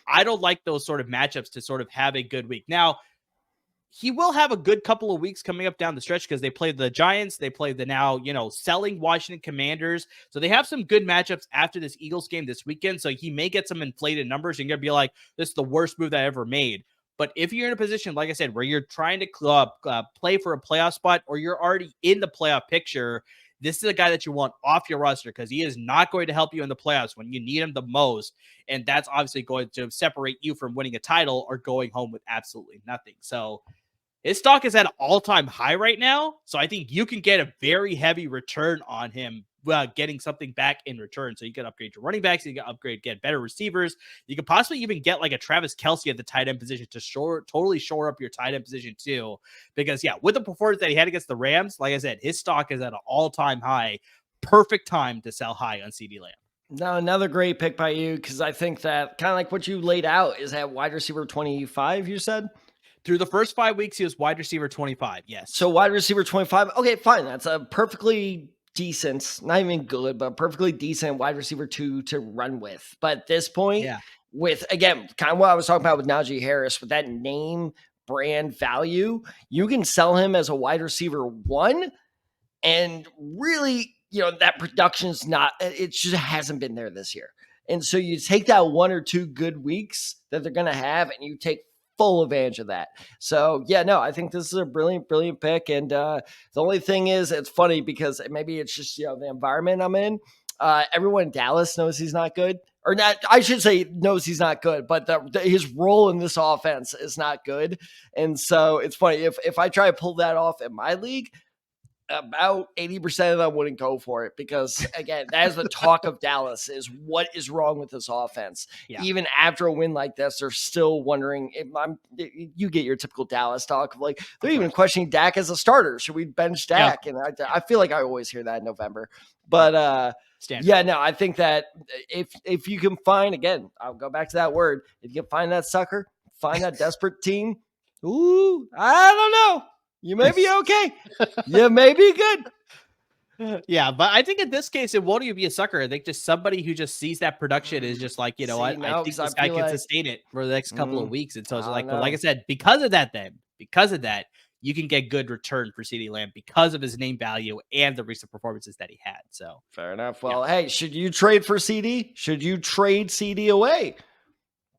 S1: I don't like those sort of matchups to sort of have a good week. Now, he will have a good couple of weeks coming up down the stretch because they play the Giants. They play the now, selling Washington Commanders. So they have some good matchups after this Eagles game this weekend. So he may get some inflated numbers and you're going to be like, this is the worst move that I ever made. But if you're in a position, like I said, where you're trying to play for a playoff spot or you're already in the playoff picture, this is a guy that you want off your roster because he is not going to help you in the playoffs when you need him the most. And that's obviously going to separate you from winning a title or going home with absolutely nothing. So his stock is at an all-time high right now. So I think you can get a very heavy return on him, getting something back in return. So you can upgrade your running backs, you can get better receivers. You could possibly even get like a Travis Kelce at the tight end position to totally shore up your tight end position too. Because with the performance that he had against the Rams, like I said, his stock is at an all-time high. Perfect time to sell high on CeeDee Lamb.
S2: Now, another great pick by you, because I think that kind of like what you laid out is that wide receiver 25, you said?
S1: Through the first 5 weeks, he was wide receiver 25, yes.
S2: So wide receiver 25, okay, fine. That's a perfectly decent, not even good, but perfectly decent wide receiver 2 to run with. But at this point, with, again, kind of what I was talking about with Najee Harris, with that name brand value, you can sell him as a wide receiver 1 and really, that production's not, it just hasn't been there this year. And so you take that 1 or 2 good weeks that they're going to have and you take full advantage of that. So I think this is a brilliant, brilliant pick. And the only thing is, it's funny because maybe it's just, the environment I'm in. Everyone in Dallas knows he's not good, or not. I should say knows he's not good, but his role in this offense is not good. And so it's funny if I try to pull that off in my league, about 80% of them wouldn't go for it because, again, that is the talk of Dallas is what is wrong with this offense. Yeah. Even after a win like this, they're still wondering you get your typical Dallas talk of like, they're even questioning Dak as a starter. Should we bench Dak? Yeah. And I feel like I always hear that in November. But yeah, no, I think that if you can find, again, I'll go back to that word. If you can find that sucker, find that desperate team. Ooh, I don't know. You may be okay. You may be good.
S1: Yeah, but I think in this case, it won't even be a sucker. I think just somebody who just sees that production is just like, I think this guy can sustain it for the next couple of weeks. And so it's like, but like I said, because of that, you can get good return for CeeDee Lamb because of his name value and the recent performances that he had. So
S2: fair enough. Well, hey, should you trade for CeeDee? Should you trade CeeDee away?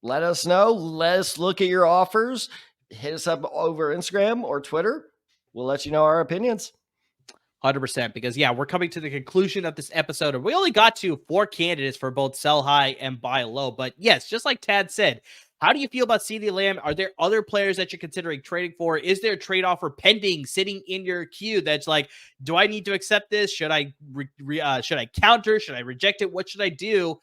S2: Let us know. Let us look at your offers. Hit us up over Instagram or Twitter. We'll let you know our opinions.
S1: 100%, because we're coming to the conclusion of this episode, and we only got to 4 candidates for both sell high and buy low. But yes, just like Tad said, how do you feel about CeeDee Lamb? Are there other players that you're considering trading for? Is there a trade offer pending sitting in your queue that's like, do I need to accept this? Should I counter? Should I reject it? What should I do?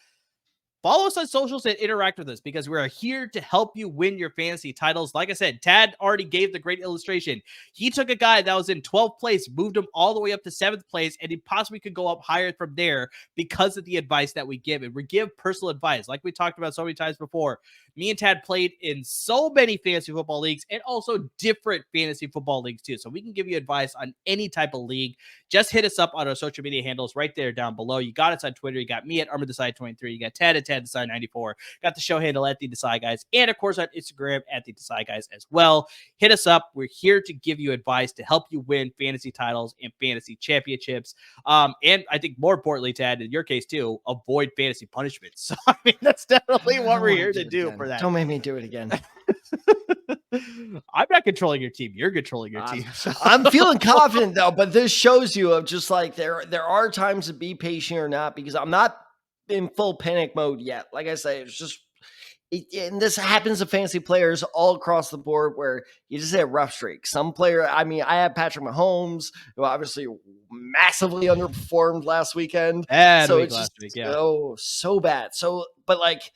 S1: Follow us on socials and interact with us because we are here to help you win your fantasy titles. Like I said, Tad already gave the great illustration. He took a guy that was in 12th place, moved him all the way up to 7th place, and he possibly could go up higher from there because of the advice that we give. And we give personal advice. Like we talked about so many times before, me and Tad played in so many fantasy football leagues and also different fantasy football leagues too. So we can give you advice on any type of league. Just hit us up on our social media handles right there down below. You got us on Twitter. You got me at ArmorTheSide23. You got Tad at TadTheSide94. Got the show handle at The Guys. And of course on Instagram at The Guys as well. Hit us up. We're here to give you advice to help you win fantasy titles and fantasy championships. And I think more importantly, Tad, in your case too, avoid fantasy punishments. So I mean, that's definitely what we're here to do for that.
S2: Don't make me do it again.
S1: I'm not controlling your team. You're controlling your team.
S2: I'm feeling confident though, but this shows you of just like there are times to be patient or not, because I'm not in full panic mode yet. Like I say, it's just and this happens to fantasy players all across the board where you just hit a rough streak. Some player, I mean, I had Patrick Mahomes, who obviously massively underperformed last weekend. So it's just so bad. So, but like,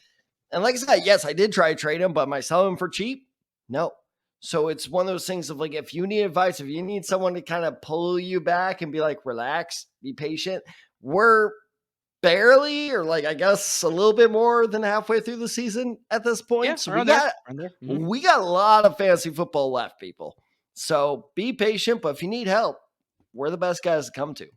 S2: and like I said, yes, I did try to trade him, but am I selling him for cheap? No. So it's one of those things of like, if you need advice, if you need someone to kind of pull you back and be like, relax, be patient, we're barely, or like, I guess a little bit more than halfway through the season at this point. Yeah, so we got a lot of fantasy football left, people. So be patient, but if you need help, we're the best guys to come to.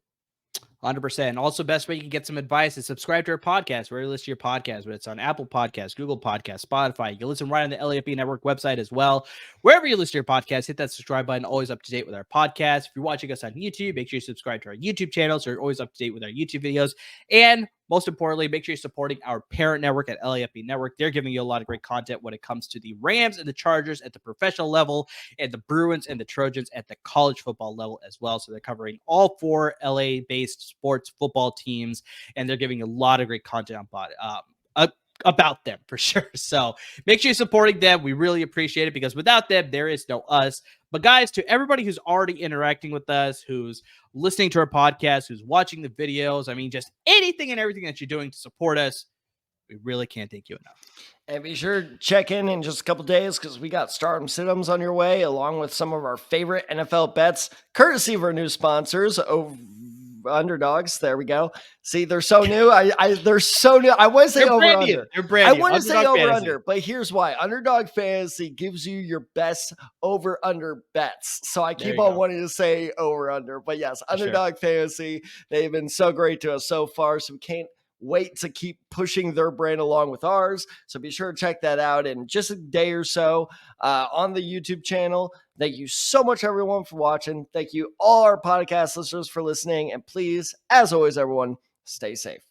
S1: 100%. Also, best way you can get some advice is subscribe to our podcast, where you listen to your podcast, whether it's on Apple Podcasts, Google Podcasts, Spotify. You can listen right on the LAFB Network website as well. Wherever you listen to your podcast, hit that subscribe button. Always up to date with our podcast. If you're watching us on YouTube, make sure you subscribe to our YouTube channel so you're always up to date with our YouTube videos. And most importantly, make sure you're supporting our parent network at LAFB Network. They're giving you a lot of great content when it comes to the Rams and the Chargers at the professional level, and the Bruins and the Trojans at the college football level as well. So they're covering all 4 LA-based sports football teams, and they're giving a lot of great content about them for sure. So make sure you're supporting them. We really appreciate it, because without them, there is no us. But guys, to everybody who's already interacting with us, who's listening to our podcast, who's watching the videos, I mean, just anything and everything that you're doing to support us, we really can't thank you enough.
S2: And be sure to check in just a couple days, because we got Stardom Sit-Ems on your way, along with some of our favorite NFL bets, courtesy of our new sponsors, Underdogs. There we go. See, they're so new. They're so new. I want to say over under.
S1: They're brand new.
S2: I want to say over under, but here's why. Underdog Fantasy gives you your best over under bets. So I keep on wanting to say over under, but yes, Underdog Fantasy. They've been so great to us so far. So we can't wait to keep pushing their brand along with ours. So be sure to check that out in just a day or so on the YouTube channel. Thank you so much, everyone, for watching. Thank you, all our podcast listeners, for listening. And please, as always, everyone, stay safe.